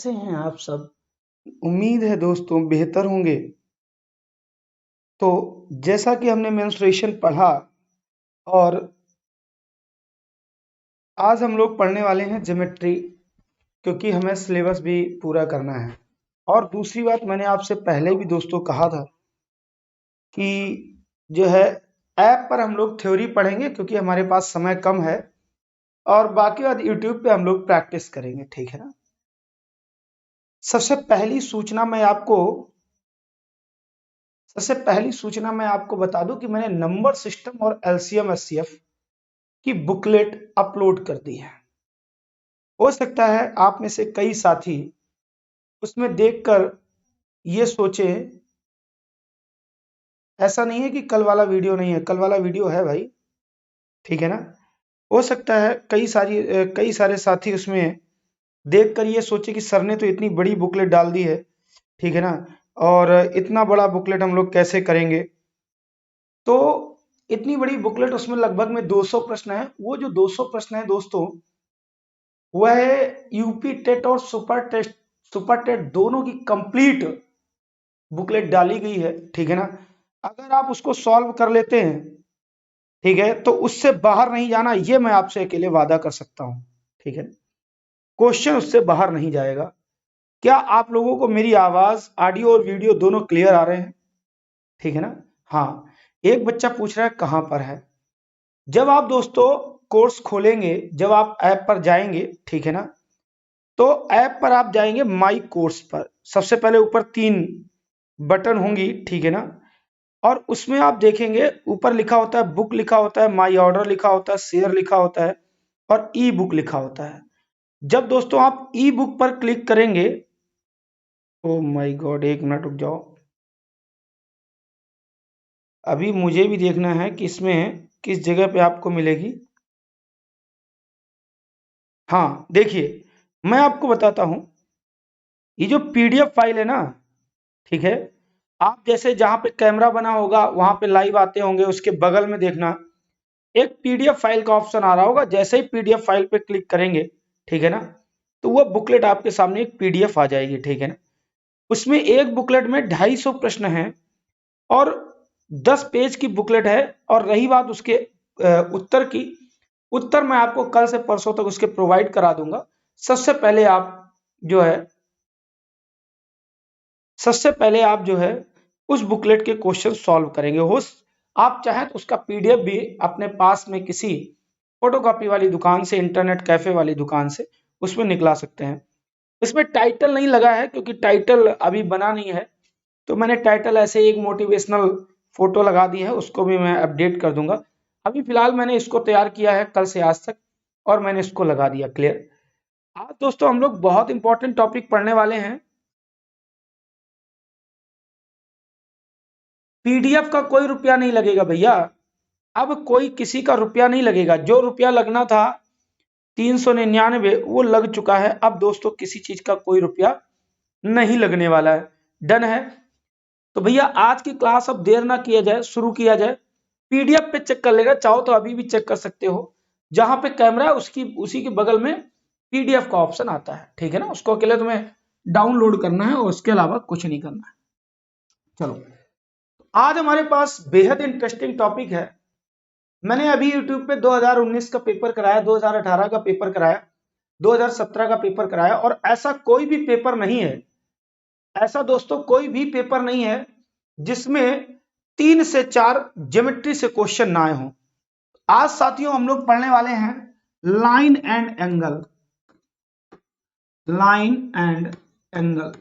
कैसे हैं आप सब? उम्मीद है दोस्तों बेहतर होंगे। तो जैसा कि हमने मेंस्ट्रुएशन पढ़ा और आज हम लोग पढ़ने वाले हैं ज्योमेट्री, क्योंकि हमें सिलेबस भी पूरा करना है। और दूसरी बात, मैंने आपसे पहले भी दोस्तों कहा था कि जो है ऐप पर हम लोग थ्योरी पढ़ेंगे, क्योंकि हमारे पास समय कम है, और बाकी बात यूट्यूब पे हम लोग प्रैक्टिस करेंगे, ठीक है ना। सबसे पहली सूचना मैं आपको बता दूं कि मैंने नंबर सिस्टम और एलसीएम एचसीएफ की बुकलेट अपलोड कर दी है। हो सकता है आप में से कई साथी उसमें देखकर ये सोचे, ऐसा नहीं है कि कल वाला वीडियो नहीं है, कल वाला वीडियो है भाई, ठीक है ना। हो सकता है कई सारे साथी उसमें देखकर ये सोचे कि सर ने तो इतनी बड़ी बुकलेट डाल दी है, ठीक है ना, और इतना बड़ा बुकलेट हम लोग कैसे करेंगे। तो इतनी बड़ी बुकलेट, उसमें लगभग में 200 प्रश्न है। वो जो 200 प्रश्न है दोस्तों, वह यूपी टेट और सुपर टेट दोनों की कंप्लीट बुकलेट डाली गई है, ठीक है ना। अगर आप उसको सॉल्व कर लेते हैं, ठीक है, तो उससे बाहर नहीं जाना, ये मैं आपसे अकेले वादा कर सकता हूं, ठीक है। क्वेश्चन उससे बाहर नहीं जाएगा। क्या आप लोगों को मेरी आवाज, ऑडियो और वीडियो दोनों क्लियर आ रहे हैं? ठीक है ना। हाँ, एक बच्चा पूछ रहा है कहां पर है। जब आप दोस्तों कोर्स खोलेंगे, जब आप ऐप पर जाएंगे, ठीक है ना, तो ऐप पर आप जाएंगे माई कोर्स पर। सबसे पहले ऊपर 3 बटन होंगी, ठीक है ना, और उसमें आप देखेंगे ऊपर लिखा होता है बुक, लिखा होता है माई ऑर्डर, लिखा होता है शेयर, लिखा होता है, और ई बुक लिखा होता है। जब दोस्तों आप ई बुक पर क्लिक करेंगे, ओ माय गॉड, 1 मिनट रुक जाओ, अभी मुझे भी देखना है कि इसमें किस जगह पे आपको मिलेगी। हाँ देखिए, मैं आपको बताता हूं, ये जो पीडीएफ फाइल है ना, ठीक है, आप जैसे जहां पे कैमरा बना होगा वहां पे लाइव आते होंगे, उसके बगल में देखना एक पीडीएफ फाइल का ऑप्शन आ रहा होगा। जैसे ही पीडीएफ फाइल पे क्लिक करेंगे, ठीक है ना, तो वो बुकलेट आपके सामने एक पीडीएफ आ जाएगी, ठीक है ना। उसमें एक बुकलेट में 250 प्रश्न हैं और 10 पेज की बुकलेट है। और रही बात उसके उत्तर की, उत्तर मैं आपको कल से परसों तक उसके प्रोवाइड करा दूंगा। सबसे पहले आप जो है सबसे पहले आप जो है उस बुकलेट के क्वेश्चन सॉल्व करेंगे। हो आप चाहें तो उसका पीडीएफ भी अपने पास में किसी फोटोकॉपी वाली दुकान से, इंटरनेट कैफे वाली दुकान से उसमें निकला सकते हैं। इसमें टाइटल नहीं लगा है, क्योंकि टाइटल अभी बना नहीं है, तो मैंने टाइटल ऐसे एक मोटिवेशनल फोटो लगा दी है, उसको भी मैं अपडेट कर दूंगा। अभी फिलहाल मैंने इसको तैयार किया है कल से आज तक, और मैंने इसको लगा दिया। क्लियर। आज दोस्तों हम लोग बहुत इंपॉर्टेंट टॉपिक पढ़ने वाले हैं। पीडीएफ का कोई रुपया नहीं लगेगा भैया, अब कोई किसी का रुपया नहीं लगेगा। जो रुपया लगना था 399 वो लग चुका है। अब दोस्तों किसी चीज का कोई रुपया नहीं लगने वाला है। डन है। तो भैया आज की क्लास अब देर ना किया जाए, शुरू किया जाए। पीडीएफ पे चेक कर लेना चाहो तो अभी भी चेक कर सकते हो। जहां पे कैमरा है उसकी उसी के बगल में पीडीएफ का ऑप्शन आता है, ठीक है ना। उसको अकेले तुम्हें डाउनलोड करना है और उसके अलावा कुछ नहीं करना है। चलो, आज हमारे पास बेहद इंटरेस्टिंग टॉपिक है। मैंने अभी YouTube पे 2019 का पेपर कराया, 2018 का पेपर कराया, 2017 का पेपर कराया, और ऐसा कोई भी पेपर नहीं है, ऐसा दोस्तों कोई भी पेपर नहीं है जिसमें 3 से 4 ज्योमेट्री से क्वेश्चन ना आए हों। आज साथियों हम लोग पढ़ने वाले हैं line and angle. Line and angle,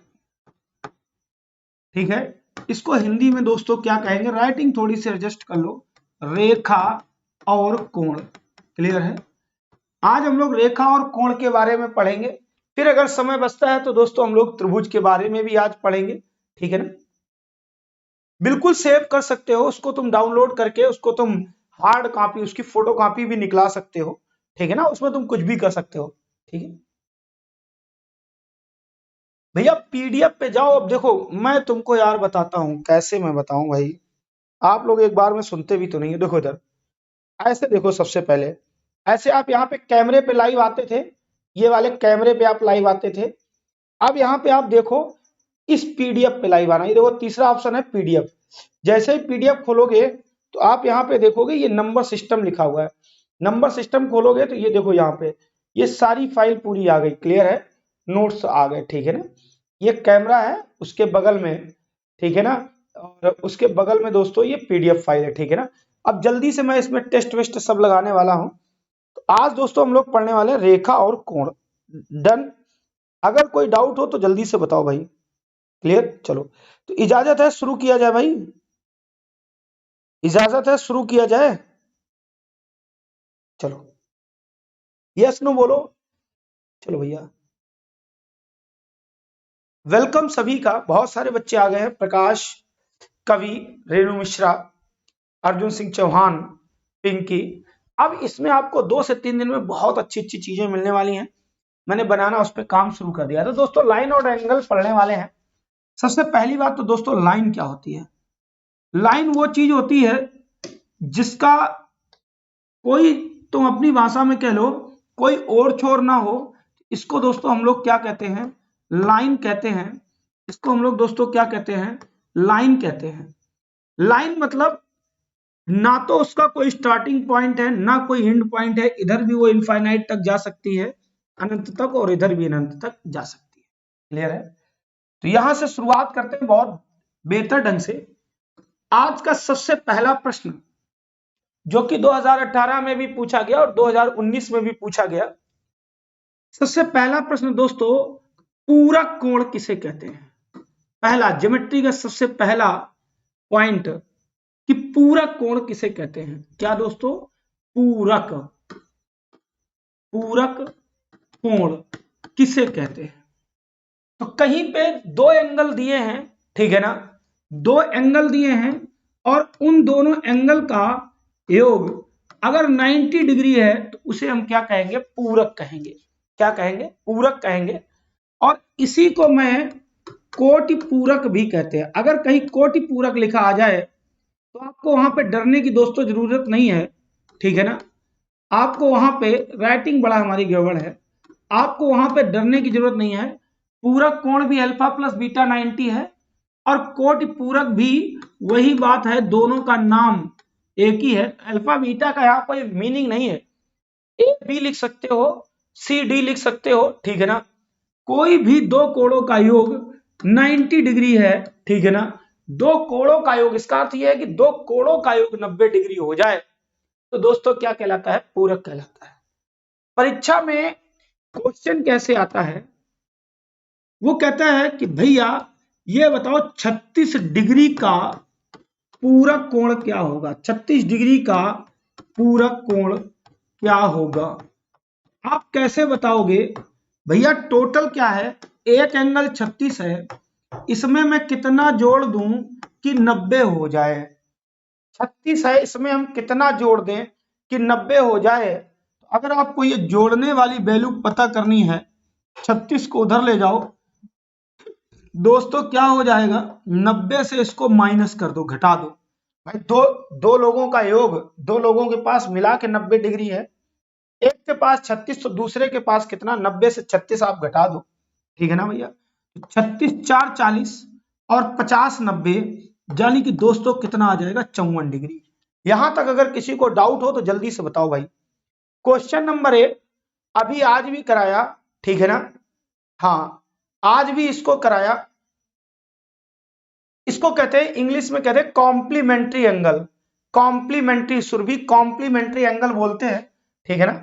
ठीक है। इसको हिंदी में दोस्तों क्या कहेंगे, राइटिंग थोड़ी सी एडजस्ट कर लो, रेखा और कोण। क्लियर है। आज हम लोग रेखा और कोण के बारे में पढ़ेंगे। फिर अगर समय बचता है तो दोस्तों हम लोग त्रिभुज के बारे में भी आज पढ़ेंगे, ठीक है ना। बिल्कुल सेव कर सकते हो उसको, तुम डाउनलोड करके उसको तुम हार्ड कॉपी, उसकी फोटो कॉपी भी निकला सकते हो, ठीक है ना। उसमें तुम कुछ भी कर सकते हो, ठीक है भैया। पीडीएफ पे जाओ। अब देखो मैं तुमको यार बताता हूं, कैसे मैं बताऊं भाई, आप लोग एक बार में सुनते भी तो नहीं है। देखो इधर ऐसे देखो, सबसे पहले ऐसे आप यहाँ पे कैमरे पे लाइव आते थे, ये वाले कैमरे पे आप लाइव आते थे। अब यहाँ पे आप देखो इस पीडीएफ पे लाइव आना, ये देखो तीसरा ऑप्शन है पीडीएफ। जैसे ही पीडीएफ खोलोगे तो आप यहाँ पे देखोगे ये नंबर सिस्टम लिखा हुआ है। नंबर सिस्टम खोलोगे तो ये देखो यहाँ पे ये सारी फाइल पूरी आ गई, क्लियर है, नोट्स आ गए, ठीक है ना। ये कैमरा है उसके बगल में, ठीक है ना, और उसके बगल में दोस्तों ये पीडीएफ फाइल है, ठीक है ना। अब जल्दी से मैं इसमें टेस्ट वेस्ट सब लगाने वाला हूं। तो आज दोस्तों हम लोग पढ़ने वाले हैं रेखा और कोण। डन। अगर कोई डाउट हो तो जल्दी से बताओ भाई। क्लियर, चलो तो इजाजत है शुरू किया जाए भाई, इजाजत है शुरू किया जाए, चलो यस नो बोलो। चलो भैया वेलकम सभी का, बहुत सारे बच्चे आ गए हैं, प्रकाश, कवि, रेणु मिश्रा, अर्जुन सिंह चौहान, पिंकी। अब इसमें आपको 2 से 3 दिन में बहुत अच्छी अच्छी चीजें मिलने वाली हैं। मैंने बनाना उस पर काम शुरू कर दिया। तो दोस्तों लाइन और एंगल पढ़ने वाले हैं। सबसे पहली बात तो दोस्तों लाइन क्या होती है? लाइन वो चीज होती है जिसका कोई, तुम अपनी भाषा में कह लो, कोई और छोर ना हो। इसको दोस्तों हम लोग क्या कहते हैं? लाइन कहते हैं। इसको हम लोग दोस्तों क्या कहते हैं? लाइन कहते हैं। लाइन मतलब ना तो उसका कोई स्टार्टिंग पॉइंट है ना कोई एंड पॉइंट है, इधर भी वो इनफाइनाइट तक जा सकती है अनंत तक, और इधर भी अनंत तक जा सकती है। क्लियर है? तो यहां से शुरुआत करते हैं बहुत बेहतर ढंग से। आज का सबसे पहला प्रश्न जो कि 2018 में भी पूछा गया और 2019 में भी पूछा गया। सबसे पहला प्रश्न दोस्तों, पूरक कोण किसे कहते हैं? पहला ज्योमेट्री का सबसे पहला पॉइंट कि पूरक कोण किसे कहते हैं? क्या दोस्तों? पूरक, पूरक कोण किसे कहते हैं? तो कहीं पे 2 एंगल दिए हैं, ठीक है ना, 2 एंगल दिए हैं और उन दोनों एंगल का योग अगर 90 डिग्री है तो उसे हम क्या कहेंगे? पूरक कहेंगे। क्या कहेंगे? पूरक कहेंगे। और इसी को मैं कोटि पूरक भी कहते हैं। अगर कहीं कोटि पूरक लिखा आ जाए तो आपको वहां पे डरने की दोस्तों जरूरत नहीं है, ठीक है ना। आपको वहां पे राइटिंग बड़ा हमारी गड़बड़ है, आपको वहां पे डरने की जरूरत नहीं है। पूरक कोण भी अल्फा प्लस बीटा 90 है और कोटि पूरक भी वही बात है, दोनों का नाम एक ही है। अल्फा बीटा का यहाँ कोई मीनिंग नहीं है, ए बी लिख सकते हो, सी डी लिख सकते हो, ठीक है ना। कोई भी 2 कोणों का योग 90 डिग्री है, ठीक है ना। 2 कोणों का योग, इसका अर्थ यह है कि 2 कोणों का योग 90 डिग्री हो जाए तो दोस्तों क्या कहलाता है? पूरक कहलाता है। परीक्षा में क्वेश्चन कैसे आता है? वो कहता है कि भैया ये बताओ 36 डिग्री का पूरक कोण क्या होगा? 36 डिग्री का पूरक कोण क्या होगा? आप कैसे बताओगे? भैया टोटल क्या है? एक एंगल 36 है, इसमें मैं कितना जोड़ दूं कि 90 हो जाए? 36 है, इसमें हम कितना जोड़ दें कि 90 हो जाए? अगर आपको ये जोड़ने वाली वैल्यू पता करनी है, 36 को उधर ले जाओ दोस्तों, क्या हो जाएगा? 90 से इसको माइनस कर दो, घटा दो। भाई दो लोगों का योग, 2 लोगों के पास मिला के 90 डिग्री है, एक के पास 36 तो दूसरे के पास कितना? 90 से 36 आप घटा दो, ठीक है ना भैया। 36 4 40 और 50 90, यानी कि दोस्तों कितना आ जाएगा? 54 डिग्री। यहां तक अगर किसी को डाउट हो तो जल्दी से बताओ भाई। क्वेश्चन नंबर 1 अभी आज भी कराया, ठीक है ना। हाँ, आज भी इसको कराया। इसको कहते हैं, इंग्लिश में कहते हैं complementary angle. Complementary, Surabhi complementary angle बोलते हैं, ठीक है ना।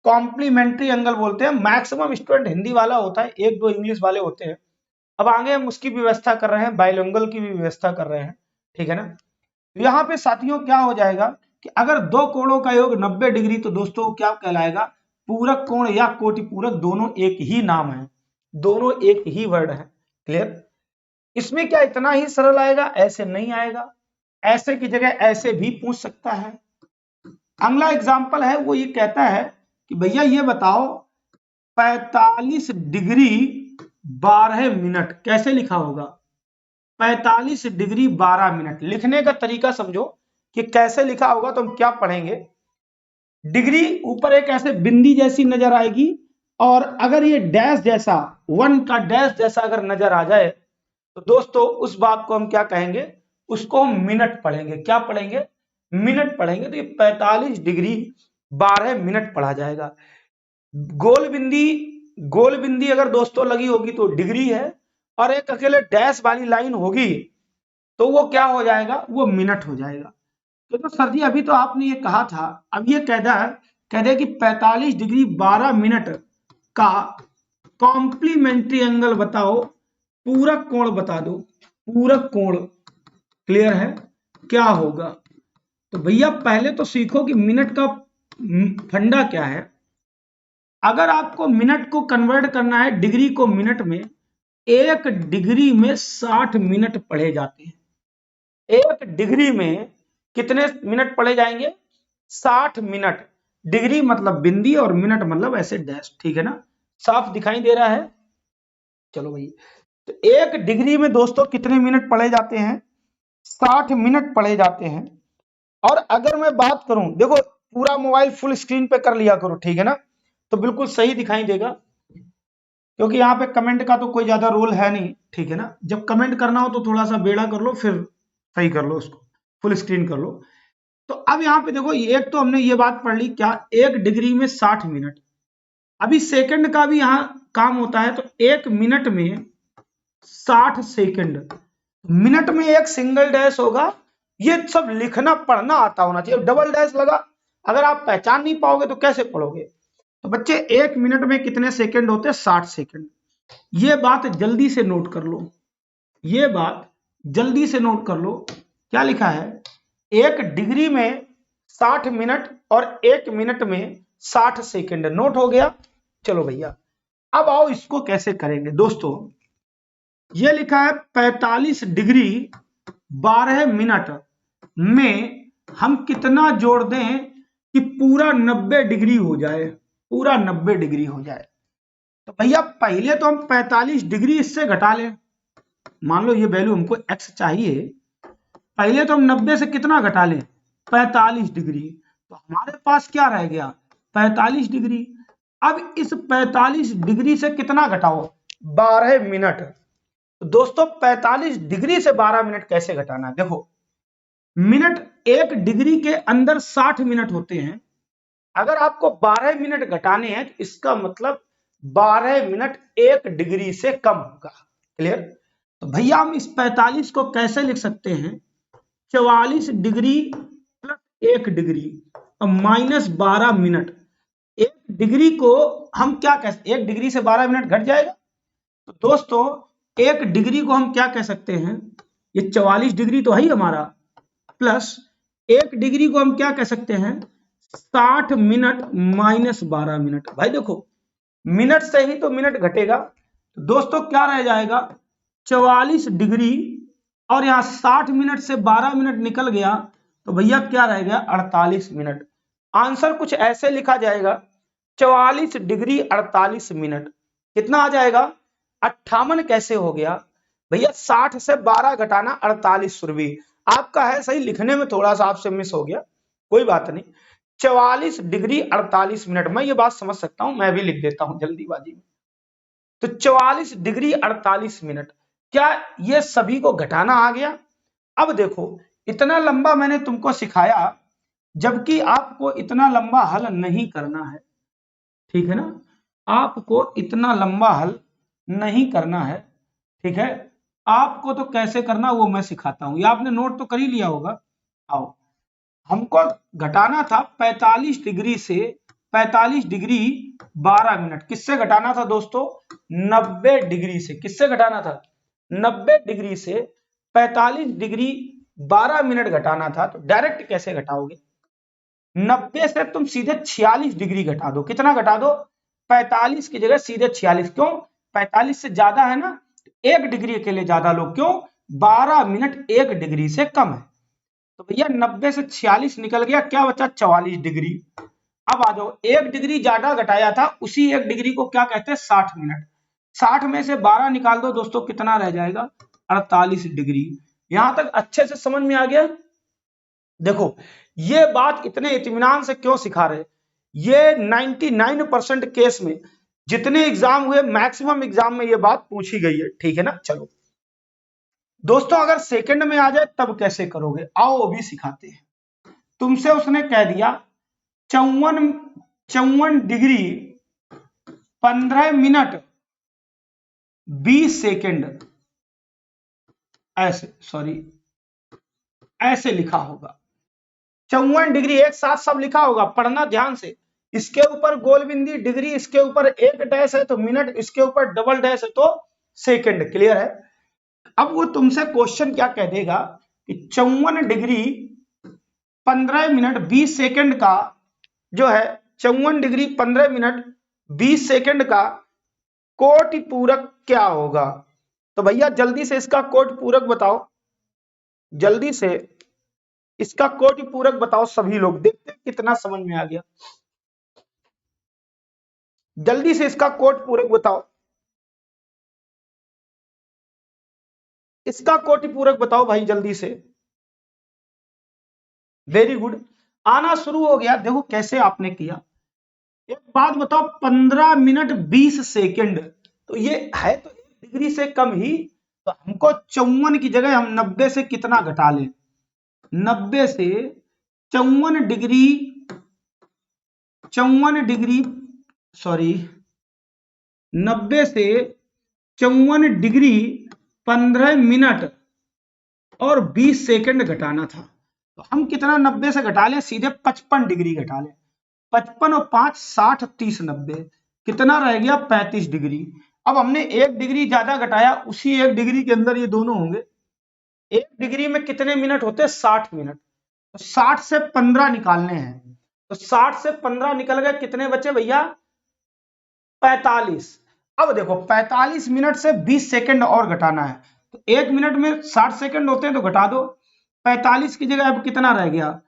कॉम्प्लीमेंट्री एंगल बोलते हैं। मैक्सिमम स्टूडेंट हिंदी वाला होता है, 1-2 इंग्लिश वाले होते हैं। अब आगे हम उसकी व्यवस्था कर रहे हैं, बाइलिंगुअल की भी व्यवस्था कर रहे हैं, ठीक है ना। यहाँ पे साथियों क्या हो जाएगा कि अगर 2 कोणों का योग 90 डिग्री तो दोस्तों क्या कहलाएगा? पूरक कोण या कोटि पूरक, दोनों एक ही नाम है, दोनों एक ही वर्ड है। क्लियर? इसमें क्या इतना ही सरल आएगा? ऐसे नहीं आएगा, ऐसे की जगह ऐसे भी पूछ सकता है। अगला एग्जाम्पल है, वो ये कहता है कि भैया ये बताओ 45 डिग्री 12 मिनट कैसे लिखा होगा? 45 डिग्री 12 मिनट लिखने का तरीका समझो कि कैसे लिखा होगा। तो हम क्या पढ़ेंगे? डिग्री ऊपर एक ऐसे बिंदी जैसी नजर आएगी और अगर ये डैश जैसा 1 का डैश जैसा अगर नजर आ जाए तो दोस्तों उस बात को हम क्या कहेंगे, उसको हम मिनट पढ़ेंगे। क्या पढ़ेंगे? मिनट पढ़ेंगे। तो ये 45 डिग्री 12 मिनट पढ़ा जाएगा। गोल बिंदी अगर दोस्तों लगी होगी तो डिग्री है, और एक अकेले डैश वाली लाइन होगी तो वो क्या हो जाएगा, वो मिनट हो जाएगा। तो सर जी अभी तो आपने ये कहा था, अब ये कह दे कि 45 डिग्री 12 मिनट का कॉम्प्लीमेंट्री एंगल बताओ, पूरक कोण बता दो, पूरक कोण। क्लियर है? क्या होगा? तो भैया पहले तो सीखो कि मिनट का फंडा क्या है। अगर आपको मिनट को कन्वर्ट करना है डिग्री को मिनट में, 1 डिग्री में 60 मिनट पढ़े जाते हैं। 1 डिग्री में कितने मिनट पढ़े जाएंगे? 60 मिनट। डिग्री मतलब बिंदी और मिनट मतलब ऐसे डैश। ठीक है ना? साफ दिखाई दे रहा है? चलो भाई, तो 1 डिग्री में दोस्तों कितने मिनट पढ़े जाते हैं? 60 मिनट पढ़े जाते हैं। और अगर मैं बात करूं, देखो पूरा मोबाइल फुल स्क्रीन पे कर लिया करो, ठीक है ना? तो बिल्कुल सही दिखाई देगा, क्योंकि यहाँ पे कमेंट का तो कोई ज्यादा रोल है नहीं। ठीक है ना? जब कमेंट करना हो तो थोड़ा सा बेड़ा कर लो, फिर सही कर लो, उसको फुल स्क्रीन कर लो। तो अब यहाँ पे देखो, एक तो हमने ये बात पढ़ ली क्या, 1 डिग्री में 60 मिनट। अभी सेकंड का भी यहाँ काम होता है, तो 1 मिनट में 60 सेकंड। मिनट में एक सिंगल डैश होगा। ये सब लिखना पढ़ना आता होना चाहिए। डबल डैश लगा, अगर आप पहचान नहीं पाओगे तो कैसे पढ़ोगे? तो बच्चे 1 मिनट में कितने सेकंड होते हैं? 60 सेकंड। ये बात जल्दी से नोट कर लो, ये बात जल्दी से नोट कर लो। क्या लिखा है? 1 डिग्री में 60 मिनट और 1 मिनट में 60 सेकंड। नोट हो गया? चलो भैया, अब आओ इसको कैसे करेंगे दोस्तों। ये लिखा है 45 डिग्री 12 मिनट में हम कितना जोड़ दें कि पूरा 90 डिग्री हो जाए, पूरा 90 डिग्री हो जाए। तो भैया पहले तो हम 45 डिग्री इससे घटा लें। मान लो ये वैल्यू हमको x चाहिए, पहले तो हम 90 से कितना घटा लें? 45 डिग्री। तो हमारे पास क्या रह गया? 45 डिग्री। अब इस 45 डिग्री से कितना घटाओ? 12 मिनट। तो दोस्तों 45 डिग्री से 12 मिनट कैसे घटाना है? देखो, मिनट 1 डिग्री के अंदर 60 मिनट होते हैं। अगर आपको 12 मिनट घटाने हैं तो इसका मतलब 12 मिनट 1 डिग्री से कम होगा। क्लियर? तो भैया हम इस 45 को कैसे लिख सकते हैं? 44 डिग्री प्लस 1 डिग्री और माइनस 12 मिनट। 1 डिग्री को हम क्या कह, 1 डिग्री से 12 मिनट घट जाएगा। तो दोस्तों 1 डिग्री को हम क्या कह सकते हैं? ये 44 डिग्री तो है ही हमारा, प्लस 1 डिग्री को हम क्या कह सकते हैं? 60 मिनट माइनस 12 मिनट। भाई देखो, मिनट से ही तो मिनट घटेगा। तो दोस्तों क्या रह जाएगा? 44 डिग्री और यहां 60 मिनट से 12 मिनट निकल गया, तो भैया क्या रह गया? 48 मिनट। आंसर कुछ ऐसे लिखा जाएगा, 44 डिग्री 48 मिनट। कितना आ जाएगा? 58। कैसे हो गया भैया? 60 से 12 घटाना 48 सुरभि। आपका है सही, लिखने में थोड़ा सा आपसे मिस हो गया, कोई बात नहीं। 44 डिग्री 48 मिनट, मैं ये बात समझ सकता हूं, मैं भी लिख देता हूं जल्दीबाजी में। तो 44 डिग्री 48 मिनट, क्या ये सभी को घटाना आ गया? अब देखो, इतना लंबा मैंने तुमको सिखाया, जबकि आपको इतना लंबा हल नहीं करना है। ठीक है ना? आपको इतना लंबा हल नहीं करना है। ठीक है? आपको तो कैसे करना वो मैं सिखाता हूं। ये आपने नोट तो कर ही लिया होगा। आओ, हमको घटाना था 45 डिग्री से 45 डिग्री 12 मिनट। किससे घटाना था दोस्तों? 90 डिग्री से। किससे घटाना था? 90 डिग्री से 45 डिग्री 12 मिनट घटाना था। तो डायरेक्ट कैसे घटाओगे? 90 से तुम सीधे 46 डिग्री घटा दो। कितना घटा दो? 45 की जगह सीधे 46। क्यों? 45 से ज्यादा है ना, 1 डिग्री के लिए ज्यादा लो। क्यों? 12 मिनट 1 डिग्री से कम है। तो भैया 90 से 46 निकल गया, क्या बचा? 44 डिग्री। अब आ जाओ, 1 डिग्री ज्यादा घटाया था, उसी 1 डिग्री को क्या कहते हैं? 60 मिनट। 60 में से 12 निकाल दो दोस्तों, कितना रह जाएगा? 48 डिग्री। यहां तक अच्छे से समझ में आ गया? देखो, ये बात इतने इत्मीनान से क्यों सिखा रहे? ये 99% केस में जितने एग्जाम हुए मैक्सिमम एग्जाम में ये बात पूछी गई है, ठीक है ना। चलो दोस्तों, अगर सेकंड में आ जाए तब कैसे करोगे, आओ वो भी सिखाते हैं। तुमसे उसने कह दिया 54 डिग्री 15 मिनट 20 सेकंड, ऐसे सॉरी ऐसे लिखा होगा। 54 डिग्री एक साथ सब लिखा होगा, पढ़ना ध्यान से। इसके ऊपर गोलबिंदी डिग्री, इसके ऊपर एक डैश है तो मिनट, इसके ऊपर डबल डैश है तो सेकंड। क्लियर है। अब वो तुमसे क्वेश्चन क्या कह देगा कि 54 डिग्री 15 मिनट 20 सेकंड का जो है, 54 डिग्री 15 मिनट 20 सेकंड का कोटि पूरक क्या होगा। तो भैया जल्दी से इसका कोटि पूरक बताओ, जल्दी से इसका कोटि पूरक बताओ सभी लोग, देखते हैं कितना समझ में आ गया। जल्दी से इसका कोटि पूरक बताओ, इसका कोटि पूरक बताओ भाई जल्दी से। वेरी गुड, आना शुरू हो गया। देखो कैसे आपने किया। एक बात बताओ, 15 मिनट 20 सेकंड, तो ये है तो 1 डिग्री से कम ही। तो हमको 54 की जगह हम 90 से कितना घटा लें, 90 से 54 डिग्री 54 डिग्री सॉरी 90 से 54 डिग्री 15 मिनट और 20 सेकंड घटाना था। तो हम कितना 90 से घटा लें, सीधे 55 डिग्री घटा लें। 55 और 5 60 30 90, कितना रह गया 35 डिग्री। अब हमने 1 डिग्री ज्यादा घटाया, उसी 1 डिग्री के अंदर ये दोनों होंगे। 1 डिग्री में कितने मिनट होते हैं, 60 मिनट। तो 60 से 15 निकालने हैं, तो 60 से 15 निकल गए, कितने बचे भैया 45। अब देखो 45 मिनट से 20 सेकंड और घटाना है, तो 1 मिनट में 60 सेकंड होते हैं तो घटा दो। 45 की जगह अब कितना रह गया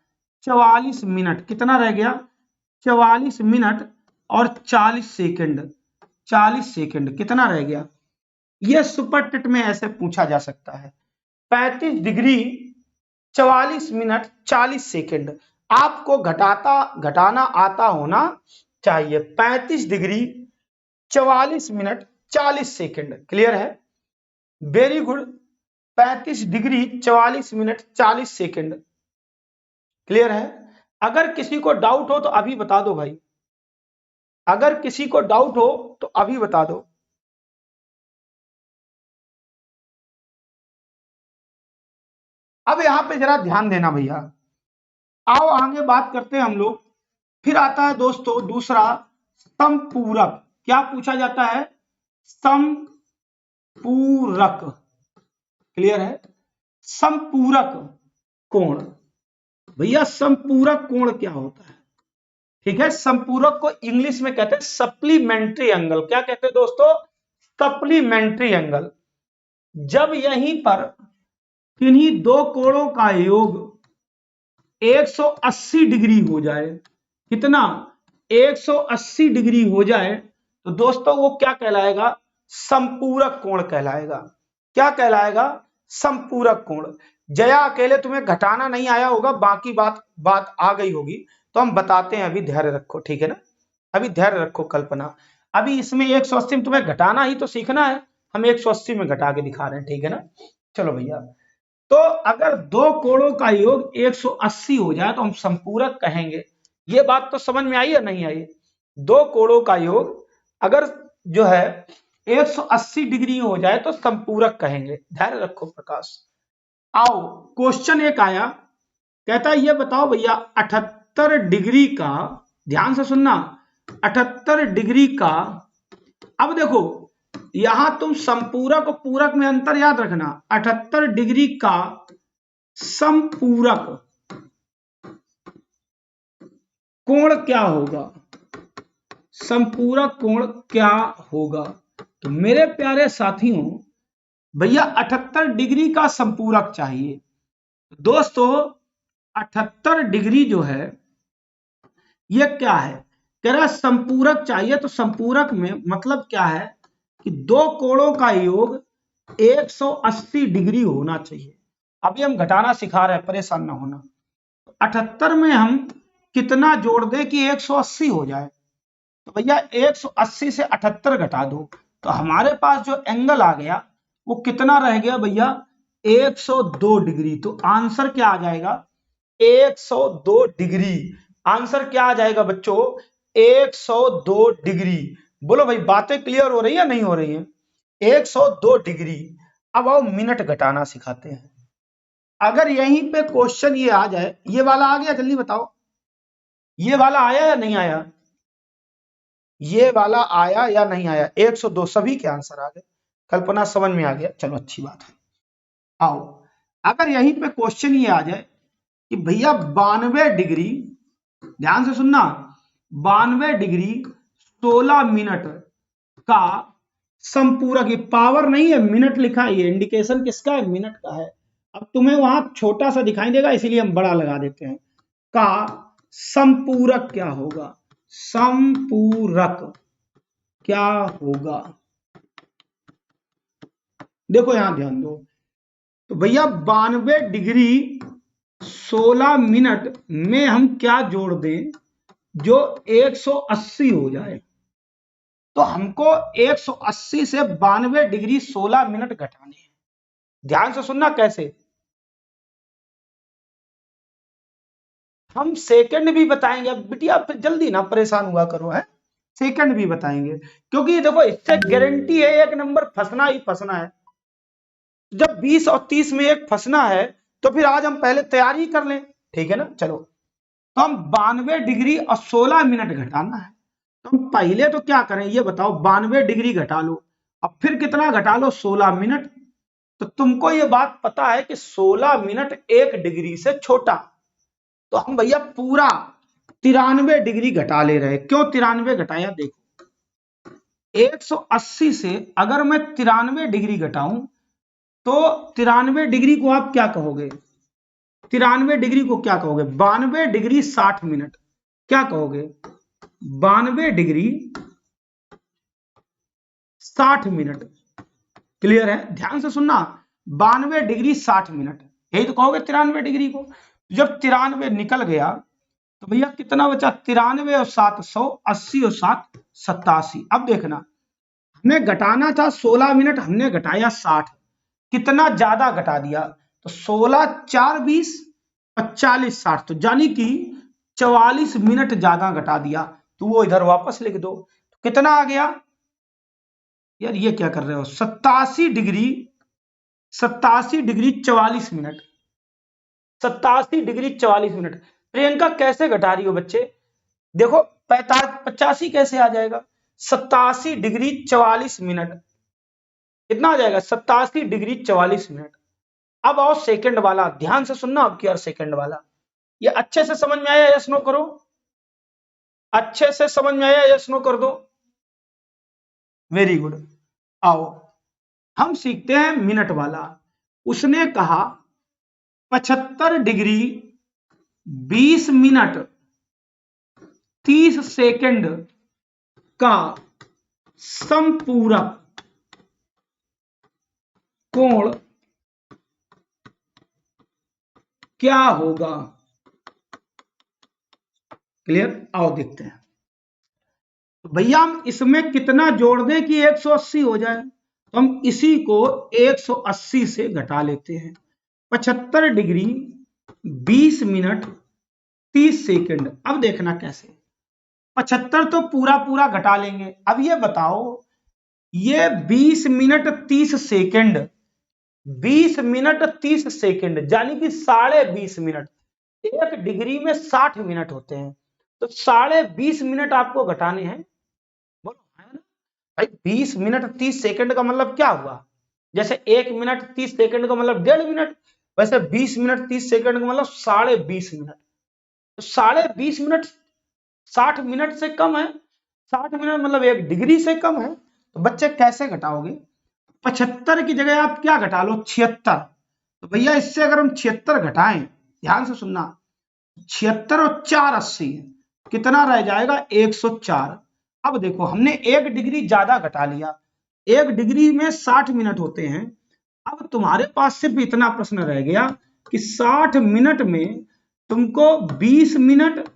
44 मिनट, कितना रह गया 44 मिनट और 40 सेकंड, 40 सेकंड कितना रह गया। यह सुपर टिट में ऐसे पूछा जा सकता है, 35 डिग्री 44 मिनट 40 सेकंड। आपको घटाना आता होना चाहिए। 35 डिग्री 44 मिनट 40 सेकंड, क्लियर है। Very good, 35 degree 44 minute 40 second, clear है। अगर किसी को डाउट हो तो अभी बता दो भाई, अगर किसी को डाउट हो तो अभी बता दो। अब यहां पे जरा ध्यान देना भैया, आओ आगे बात करते हैं हम लोग। फिर आता है दोस्तों दूसरा, समपूरक। क्या पूछा जाता है, समपूरक, क्लियर है। समपूरक कोण, भैया समपूरक कोण क्या होता है, ठीक है। समपूरक को इंग्लिश में कहते हैं सप्लीमेंट्री एंगल। क्या कहते हैं दोस्तों, सप्लीमेंट्री एंगल। जब यहीं पर किन्हीं दो कोणों का योग 180 डिग्री हो जाए, कितना 180 डिग्री हो जाए, तो दोस्तों वो क्या कहलाएगा, समपूरक कोण कहलाएगा। क्या कहलाएगा, समपूरक कोण। जया अकेले तुम्हें घटाना नहीं आया होगा, बाकी बात आ गई होगी, तो हम बताते हैं। अभी धैर्य रखो, ठीक है ना, अभी धैर्य रखो कल्पना। अभी इसमें 180 में तुम्हें घटाना ही तो सीखना है, हम 180 में घटा के दिखा रहे हैं, ठीक है ना। चलो भैया, तो अगर दो कोणों का योग 180 हो जाए तो हम संपूरक कहेंगे। ये बात तो समझ में आई या नहीं आई। दो कोणों का योग अगर जो है 180 डिग्री हो जाए तो संपूरक कहेंगे। धैर्य रखो प्रकाश। आओ क्वेश्चन एक आया, कहता है ये बताओ भैया 78 डिग्री का, ध्यान से सुनना, 78 डिग्री का। अब देखो यहां तुम संपूरक और पूरक में अंतर याद रखना। 78 डिग्री का समपूरक कोण क्या होगा, संपूरक कोण क्या होगा। तो मेरे प्यारे साथियों, भैया 78 डिग्री का संपूरक चाहिए। दोस्तों 78 डिग्री जो है ये क्या है, कह रहा संपूरक चाहिए। तो संपूरक में मतलब क्या है कि दो कोणों का योग 180 डिग्री होना चाहिए। अभी हम घटाना सिखा रहे हैं, परेशान ना होना। 78 में हम कितना जोड़ दें कि 180 हो जाए, तो भैया 180 से 78 घटा दो तो हमारे पास जो एंगल आ गया वो कितना रह गया भैया 102 डिग्री। तो आंसर क्या आ जाएगा 102 डिग्री। आंसर क्या आ जाएगा बच्चों 102 डिग्री। बोलो भाई बातें क्लियर हो रही है नहीं हो रही है 102 डिग्री। अब आओ मिनट घटाना सिखाते हैं। अगर यहीं पे क्वेश्चन ये आ जाए, ये वाला आ गया जल्दी बताओ, ये वाला आया या नहीं आया, ये वाला आया या नहीं आया 102 सभी के आंसर आ गए। कल्पना समझ में आ गया, चलो अच्छी बात है। आओ अगर यहीं पे क्वेश्चन ये आ जाए कि भैया 92 डिग्री, ध्यान से सुनना, 92 डिग्री 16 मिनट का संपूरक, ये पावर नहीं है मिनट लिखा है, ये इंडिकेशन किसका है मिनट का है। अब तुम्हें वहां छोटा सा दिखाई देगा इसीलिए हम बड़ा लगा देते हैं। का संपूरक क्या होगा, संपूरक क्या होगा, देखो यहां ध्यान दो। तो भैया 92 डिग्री 16 मिनट में हम क्या जोड़ दें जो 180 हो जाए। तो हमको 180 से 92 डिग्री 16 मिनट घटाने हैं। ध्यान से सुनना कैसे, हम सेकंड भी बताएंगे। अब बिटिया फिर जल्दी ना परेशान हुआ करो, है सेकंड भी बताएंगे क्योंकि देखो इससे गारंटी है एक नंबर फंसना ही फंसना है। जब 20 और 30 में एक फंसना है तो फिर आज हम पहले तैयारी कर लें, ठीक है ना। चलो तो हम 92 डिग्री और 16 मिनट घटाना है। तो हम पहले तो क्या करें ये बताओ, 92 डिग्री घटा लो अब फिर कितना घटा लो 16 मिनट। तो तुमको ये बात पता है कि 16 मिनट 1 डिग्री से छोटा, तो हम भैया पूरा 93 डिग्री घटा ले रहे। क्यों 93 घटाया, देखो 180 से अगर मैं 93 डिग्री घटाऊं तो 93 डिग्री को आप क्या कहोगे, 93 डिग्री को क्या कहोगे 92 डिग्री 60 मिनट, क्या कहोगे 92 डिग्री 60 मिनट। क्लियर है, ध्यान से सुनना, 92 डिग्री 60 मिनट यही तो कहोगे 93 डिग्री को। जब 93 निकल गया तो भैया कितना बचा 93 और 700 80 और 7 87। अब देखना हमें घटाना था 16 मिनट, हमने घटाया 60, कितना ज्यादा घटा दिया तो 16 4 20 और 40 60, तो यानी कि 44 मिनट ज्यादा घटा दिया। तो वो इधर वापस लिख दो, तो कितना आ गया यार, ये क्या कर रहे हो 87 degree 44 minute, 87 degree 44 minute. Priyanka कैसे घटा रही हो बच्चे, देखो 85 कैसे आ जाएगा 87 डिग्री 44 मिनट, कितना आ जाएगा 87 डिग्री 44 मिनट। अब आओ सेकंड वाला, ध्यान से सुनना अब यार सेकंड वाला, ये अच्छे से समझ में आया यस नो करो, अच्छे से समझ में आया यस नो कर दो, वेरी गुड। आओ हम सीखते हैं मिनट वाला। उसने कहा 75 डिग्री 20 मिनट 30 सेकंड का संपूरक कोण क्या होगा। क्लियर, आओ देखते हैं। तो भैया हम इसमें कितना जोड़ दें कि 180 हो जाए, तो हम इसी को 180 से घटा लेते हैं। 75 डिग्री 20 मिनट 30 सेकंड। अब देखना कैसे, 75 तो पूरा पूरा घटा लेंगे। अब ये बताओ ये 20 मिनट 30 सेकंड, 20 मिनट 30 सेकंड यानी कि 20.5 मिनट, 1 डिग्री में 60 मिनट होते हैं, तो 20.5 मिनट आपको घटाने हैं। बोलो है ना भाई, 20 मिनट 30 सेकंड का मतलब क्या हुआ, जैसे 1 मिनट 30 सेकंड का मतलब 1.5 मिनट, वैसे 20 मिनट 30 सेकंड का मतलब 20.5 मिनट। तो 20.5 मिनट 60 मिनट से कम है, 60 मिनट मतलब 1 डिग्री से कम है। तो बच्चे कैसे घटाओगे, 75 की जगह आप क्या घटा लो 76। तो भैया इससे अगर हम 76 घटाएं, ध्यान से सुनना, 76 और 4 80, कितना रह जाएगा 104। अब देखो हमने 1 डिग्री ज्यादा घटा लिया, 1 डिग्री में 60 मिनट होते हैं। अब तुम्हारे पास सिर्फ इतना प्रश्न रह गया कि 60 मिनट में तुमको 20 मिनट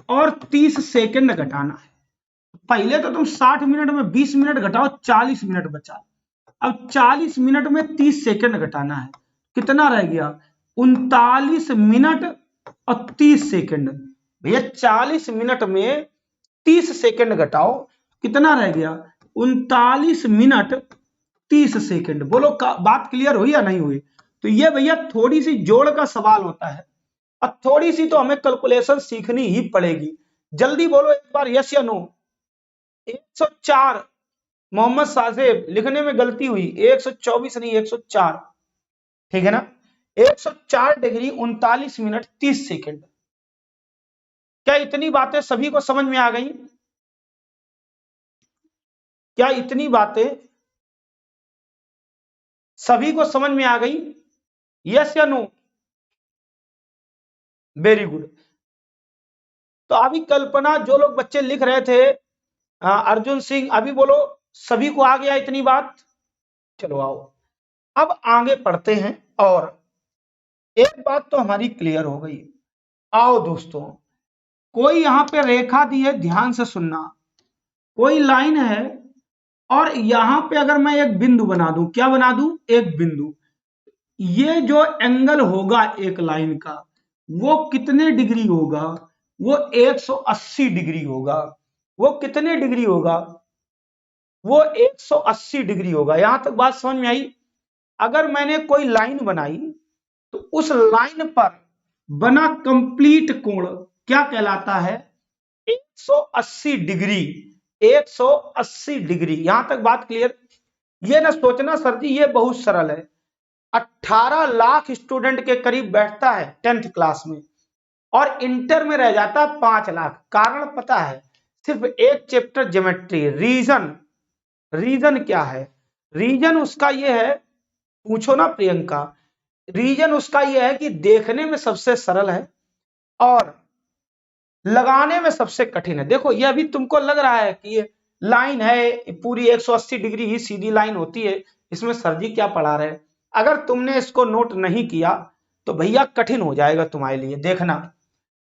और 30 सेकंड घटाना है। पहले तो तुम 60 मिनट में 20 मिनट घटाओ, 40 मिनट बचा। अब 40 मिनट में 30 सेकंड घटाना है, कितना रह गया? 39 मिनट और 30 सेकंड। भैया 40 मिनट में 30 सेकंड घटाओ, कितना रह गया? 39 मिनट 30 सेकंड। बोलो बात क्लियर हुई या नहीं हुई? तो ये भैया थोड़ी सी जोड़ का सवाल होता है, और थोड़ी सी तो हमें कैलकुलेशन सीखनी ही पड़ेगी। जल्दी बोलो एक बार, यस या नो। 104, मोहम्मद साजेब लिखने में गलती हुई, 124 नहीं 104, ठीक है ना? 104 डिग्री 39 मिनट 30 सेकंड। क्या इतनी बातें सभी को समझ में आ गई? क्या इतनी बातें सभी को समझ में आ गई? यस या नो? Very good. तो अभी कल्पना, जो लोग बच्चे लिख रहे थे, अर्जुन सिंह, अभी बोलो सभी को आ गया इतनी बात? चलो आओ अब आगे पढ़ते हैं, और एक बात तो हमारी क्लियर हो गई। आओ दोस्तों, कोई यहां पे रेखा दी है, ध्यान से सुनना। कोई लाइन है, और यहां पे अगर मैं एक बिंदु बना दूं, क्या बना दूं? एक बिंदु। ये जो एंगल होगा एक लाइन का, वो कितने डिग्री होगा? वो 180 डिग्री होगा। वो कितने डिग्री होगा? वो 180 डिग्री होगा। यहां तक बात समझ में आई? अगर मैंने कोई लाइन बनाई, तो उस लाइन पर बना कंप्लीट कोण क्या कहलाता है? 180 डिग्री। 180 डिग्री। यहां तक बात क्लियर? ये ना सोचना सर जी ये बहुत सरल है। 18 लाख स्टूडेंट के करीब बैठता है 10th क्लास में, और इंटर में रह जाता है 5 लाख। कारण पता है? सिर्फ एक चैप्टर ज्योमेट्री। रीजन क्या है? रीजन उसका ये है, पूछो ना प्रियंका। रीजन उसका ये है कि देखने में सबसे सरल है और लगाने में सबसे कठिन है। देखो ये अभी तुमको लग रहा है कि ये लाइन है पूरी 180 डिग्री ही सीधी लाइन होती है, इसमें सर जी क्या पढ़ा रहे हैं। अगर तुमने इसको नोट नहीं किया तो भैया कठिन हो जाएगा तुम्हारे लिए। देखना,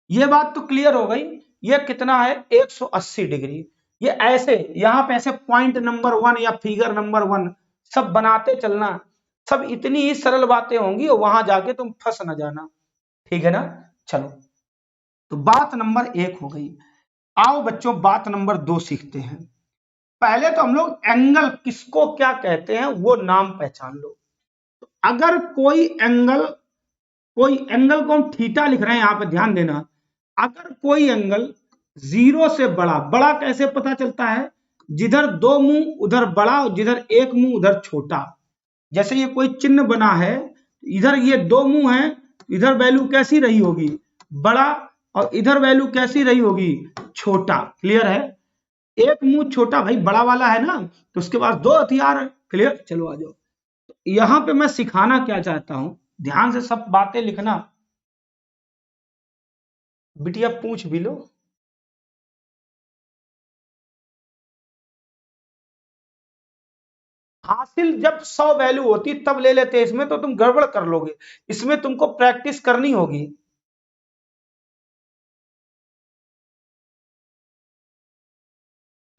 ये बात तो क्लियर हो गई। ये कितना है? 180 डिग्री। ये ऐसे यहां पे ऐसे पॉइंट नंबर 1 या फिगर नंबर 1 सब बनाते चलना। सब इतनी ही सरल बातें होंगी और वहां जाके तुम फंस न जाना, ठीक है ना? चलो, तो बात नंबर 1 हो गई। आओ बच्चों बात नंबर 2 सीखते हैं। पहले तो हम लोग एंगल किसको क्या कहते हैं वो नाम पहचान लो। तो अगर कोई एंगल को हम थीटा लिख रहे हैं, यहां पे ध्यान देना। अगर कोई एंगल 0 से बड़ा कैसे पता चलता है? जिधर 2 मुंह उधर बड़ा और जिधर 1 मुंह उधर छोटा। जैसे ये कोई चिन्ह बना है, इधर ये 2 मुंह है, इधर वैल्यू कैसी रही होगी? बड़ा, और इधर वैल्यू कैसी रही होगी? छोटा। क्लियर है? एक मुंह छोटा भाई बड़ा वाला है ना, तो उसके पास 2 हथियार है। क्लियर? चलो आ जाओ। यहां पे मैं सिखाना क्या चाहता हूं, ध्यान से सब बातें लिखना। बिटिया पूछ भी लो। हासिल जब 100 वैल्यू होती तब ले लेते, इसमें तो तुम गड़बड़ कर लोगे, इसमें तुमको प्रैक्टिस करनी होगी।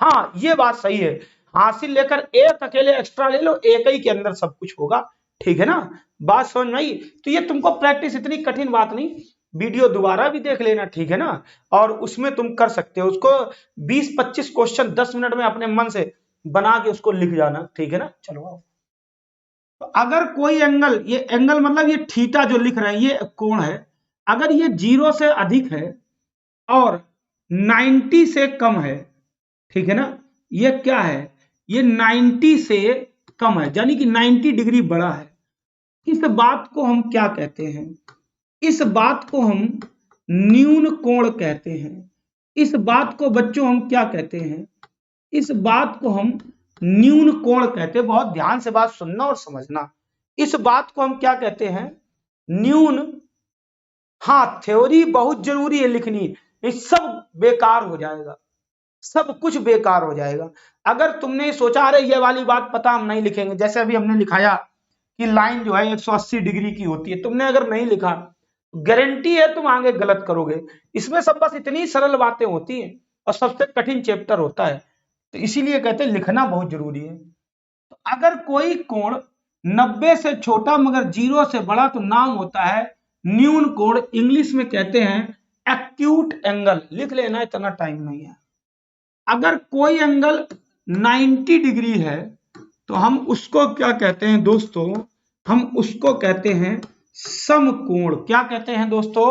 हाँ ये बात सही है, हासिल लेकर एक अकेले एक्स्ट्रा ले लो, एक ही के अंदर सब कुछ होगा, ठीक है ना? बात समझ में आई? तो ये तुमको प्रैक्टिस, इतनी कठिन बात नहीं, वीडियो दोबारा भी देख लेना, ठीक है ना? और उसमें तुम कर सकते हो उसको 20-25 क्वेश्चन 10 मिनट में अपने मन से बना के उसको लिख जाना, ठीक है ना? चलो आओ। तो अगर कोई एंगल, ये एंगल मतलब ये थीटा जो लिख रहे हैं ये कोण है, अगर ये 0 से अधिक है और 90 से कम है, ठीक है ना? ये क्या है? ये 90 से कम है, यानी कि 90 डिग्री बड़ा है। इस बात को हम क्या कहते हैं? इस बात को हम न्यून कोण कहते हैं। इस बात को बच्चों हम क्या कहते हैं? इस बात को हम न्यून कोण कहते हैं। बहुत ध्यान से बात सुनना और समझना। इस बात को हम क्या कहते हैं? न्यून। हाँ, थ्योरी बहुत जरूरी है लिखनी, ये सब बेकार हो जाएगा, सब कुछ बेकार हो जाएगा अगर तुमने सोचा अरे ये वाली बात पता हम नहीं लिखेंगे। जैसे अभी हमने लिखाया कि लाइन जो है 180 डिग्री की होती है, तुमने अगर नहीं लिखा, गारंटी है तुम आगे गलत करोगे। इसमें सब बस इतनी सरल बातें होती हैं और सबसे कठिन चैप्टर होता है। तो इसीलिए कहते हैं लिखना बहुत जरूरी है। तो अगर कोई कोण 90 से छोटा मगर 0 से बड़ा तो नाम होता है न्यून कोण, इंग्लिश में कहते हैं एक्यूट एंगल। लिख लेना, इतना टाइम नहीं है। अगर कोई एंगल 90 डिग्री है तो हम उसको क्या कहते हैं दोस्तों, हम उसको कहते हैं समकोण। क्या कहते हैं दोस्तों,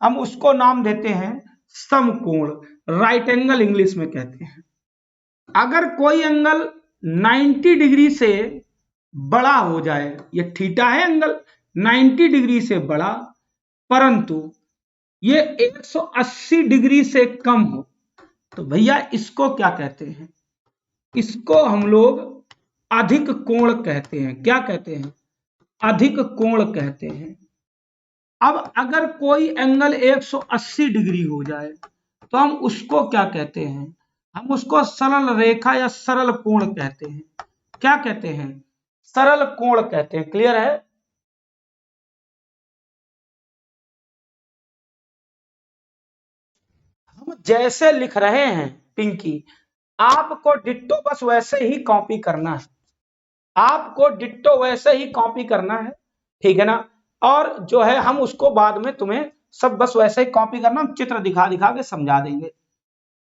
हम उसको नाम देते हैं समकोण, राइट एंगल इंग्लिश में कहते हैं। अगर कोई एंगल 90 डिग्री से बड़ा हो जाए, ये थीटा है एंगल 90 डिग्री से बड़ा, परंतु ये 180 डिग्री से कम हो, तो भैया इसको क्या कहते हैं, इसको हम लोग अधिक कोण कहते हैं। क्या कहते हैं, अधिक कोण कहते हैं। अब अगर कोई एंगल 180 डिग्री हो जाए तो हम उसको क्या कहते हैं, हम उसको सरल रेखा या सरल कोण कहते हैं। क्या कहते हैं, सरल कोण कहते हैं। क्लियर है। हम जैसे लिख रहे हैं पिंकी, आपको डिट्टो बस वैसे ही कॉपी करना है, आपको डिट्टो वैसे ही कॉपी करना है, ठीक है ना। और जो है हम उसको बाद में तुम्हें सब बस वैसे ही कॉपी करना, हम चित्र दिखा दिखा के समझा देंगे।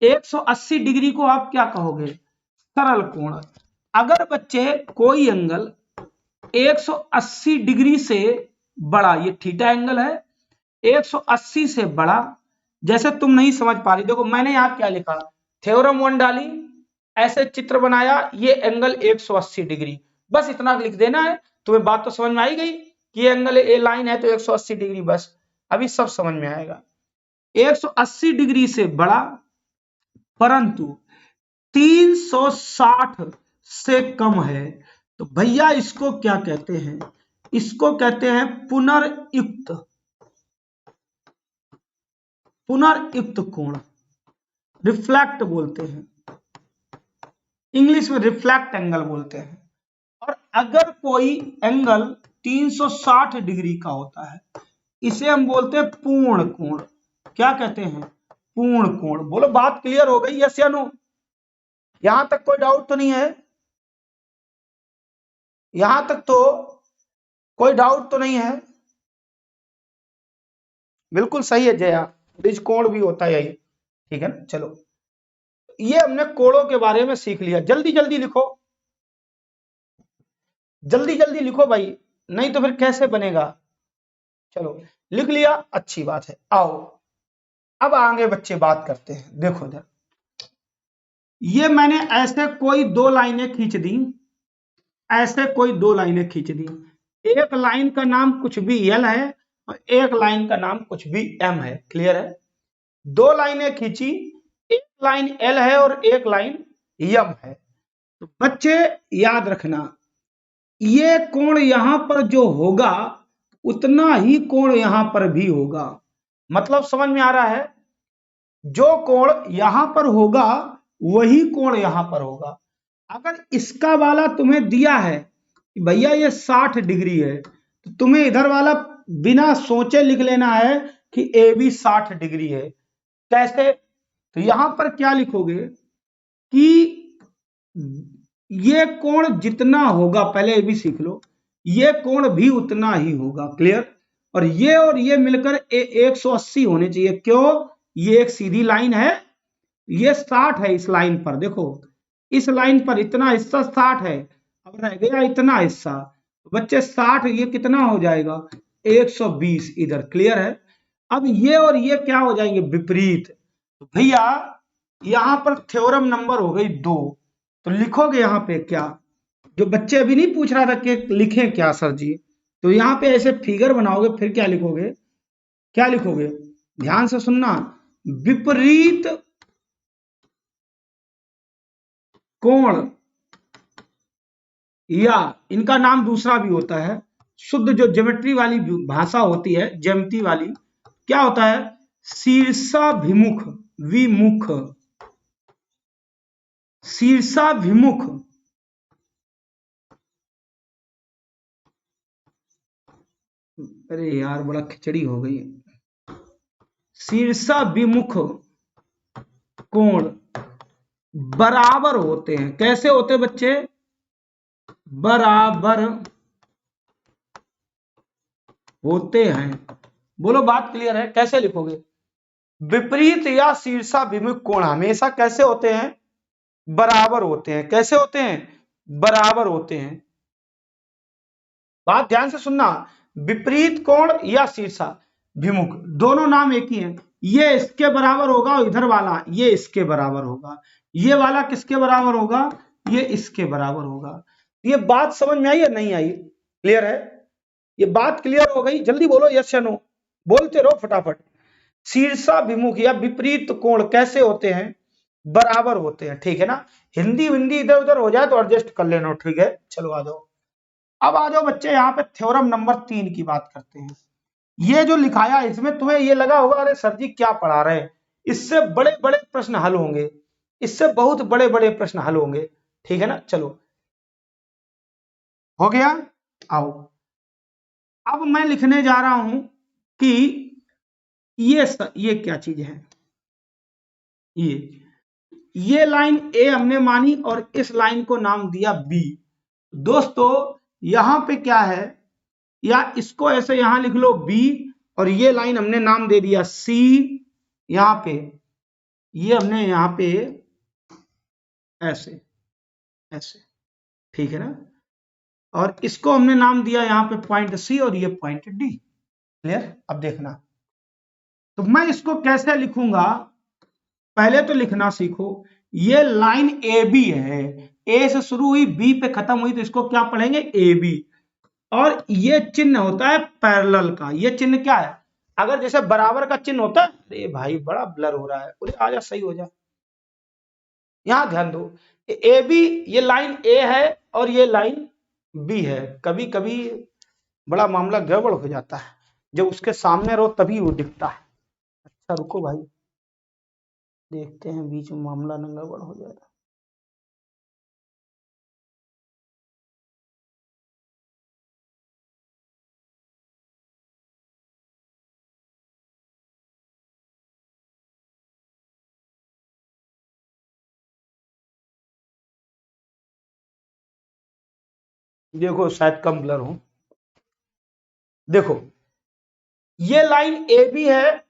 180 डिग्री को आप क्या कहोगे, सरल कोण। अगर बच्चे कोई एंगल 180 डिग्री से बड़ा, ये थीटा एंगल है, 180 से बड़ा, जैसे तुम नहीं समझ पा रही, देखो मैंने यहाँ क्या लिखा, थ्योरम 1 डाली, ऐसे चित्र बनाया, ये एंगल 180 डिग्री, बस इतना लिख देना है। तुम्हें बात तो समझ में आई गई कि ये एंगल ए लाइन है तो 180 डिग्री, बस अभी सब समझ में आएगा। 180 डिग्री से बड़ा परंतु 360 से कम है, तो भैया इसको क्या कहते हैं, इसको कहते हैं पुनर्युक्त, पुनर्युक्त कोण, रिफ्लेक्ट बोलते हैं, इंग्लिश में रिफ्लेक्ट एंगल बोलते हैं। और अगर कोई एंगल 360 डिग्री का होता है, इसे हम बोलते हैं पूर्ण कोण। क्या कहते हैं, पूर्ण कोण। बोलो बात क्लियर हो गई, यस या नो। यहां तक कोई डाउट तो नहीं है, यहां तक तो कोई डाउट तो नहीं है। बिल्कुल सही है जया, बीज कोण भी होता है यही, ठीक है ना। चलो ये हमने कोणों के बारे में सीख लिया। जल्दी जल्दी लिखो, जल्दी जल्दी लिखो भाई, नहीं तो फिर कैसे बनेगा। चलो लिख लिया, अच्छी बात है। आओ अब आगे बच्चे बात करते हैं। देखो इधर, ये मैंने ऐसे कोई दो लाइनें खींच दी, ऐसे कोई दो लाइनें खींच दी। एक लाइन का नाम कुछ भी एल है और एक लाइन का नाम कुछ भी एम है। क्लियर है। दो लाइनें खींची, एक लाइन एल है और एक लाइन एम है। तो बच्चे याद रखना, ये कोण यहां पर जो होगा उतना ही कोण यहां पर भी होगा। मतलब समझ में आ रहा है, जो कोण यहां पर होगा वही कोण यहां पर होगा। अगर इसका वाला तुम्हें दिया है कि भैया ये 60 डिग्री है, तो तुम्हें इधर वाला बिना सोचे लिख लेना है कि ए बी 60 डिग्री है। कैसे, तो यहां पर क्या लिखोगे कि ये कोण जितना होगा, पहले ये भी सीख लो, ये कोण भी उतना ही होगा। क्लियर। और ये मिलकर 180 होने चाहिए। क्यों, ये एक सीधी लाइन है, ये 60 है इस लाइन पर। देखो इस लाइन पर इतना हिस्सा 60 है, अब रह गया इतना हिस्सा, बच्चे 60, ये कितना हो जाएगा 120 इधर। क्लियर है। अब ये और ये क्या हो जाएंगे, विपरीत। तो भैया यहां पर थ्योरम नंबर हो गई 2, तो लिखोगे यहां पे क्या, जो बच्चे अभी नहीं पूछ रहा था कि लिखें क्या सर जी, तो यहां पे ऐसे फिगर बनाओगे, फिर क्या लिखोगे, क्या लिखोगे, ध्यान से सुनना, विपरीत कोण, या इनका नाम दूसरा भी होता है, शुद्ध जो ज्योमेट्री वाली भाषा होती है, ज्यामिति वाली, क्या होता है, शीर्षाभिमुख विमुख, शीर्षाभिमुख, अरे यार बड़ा खिचड़ी हो गई, शीर्षाभिमुख कोण बराबर होते हैं। कैसे होते हैं बच्चे? बराबर होते हैं। बोलो बात क्लियर है? कैसे लिखोगे? विपरीत या शीर्षाभिमुख कोण हमेशा कैसे होते हैं? बराबर होते हैं। कैसे होते हैं? बराबर होते हैं। बात ध्यान से सुनना, विपरीत कोण या शीर्षाभिमुख दोनों नाम एक ही हैं। ये इसके बराबर होगा और इधर वाला ये इसके बराबर होगा। ये वाला किसके बराबर होगा? ये इसके बराबर होगा। ये बात समझ में आई या नहीं आई? क्लियर है? ये बात क्लियर हो गई? जल्दी बोलो यस या नो, बोलते रहो फटाफट। शीर्षाभिमुख या विपरीत कोण कैसे होते हैं? बराबर होते हैं। ठीक है ना? हिंदी हिंदी इधर उधर हो जाए तो एडजस्ट कर लेना। ठीक है, चलो आ जाओ। अब आ जाओ बच्चे, यहाँ पे थ्योरम नंबर 3 की बात करते हैं। ये जो लिखाया इसमें तुम्हें ये लगा होगा अरे सर जी क्या पढ़ा रहे हैं, इससे बड़े बड़े प्रश्न हल होंगे, इससे बहुत बड़े बड़े प्रश्न हल होंगे। ठीक है ना? चलो हो गया। आओ अब मैं लिखने जा रहा हूं कि ये क्या चीज है। ये लाइन ए हमने मानी और इस लाइन को नाम दिया बी। दोस्तों यहां पे क्या है, या इसको ऐसे यहां लिख लो बी, और ये लाइन हमने नाम दे दिया सी। यहां पे ये हमने यहां पे ऐसे ऐसे, ठीक है ना? और इसको हमने नाम दिया यहां पे पॉइंट सी और ये पॉइंट डी। क्लियर? अब देखना तो मैं इसको कैसे लिखूंगा, पहले तो लिखना सीखो। ये लाइन ए बी है, ए से शुरू हुई बी पे खत्म हुई, तो इसको क्या पढ़ेंगे? A B. और ये चिन्ह होता है पैरेलल का। ये चिन्ह क्या है? अगर जैसे बराबर का चिन्ह होता है, अरे भाई बड़ा ब्लर हो रहा है, बोले आजा सही हो जा। यहां ध्यान दो, ए बी, ये लाइन ए है और ये लाइन बी है। कभी कभी बड़ा मामला गड़बड़ हो जाता है, जब उसके सामने रहो तभी वो दिखता है। अच्छा रुको भाई, देखते हैं बीच में मामला न गड़बड़ हो जाए। देखो शायद कम ब्लर हो। देखो ये लाइन ए बी है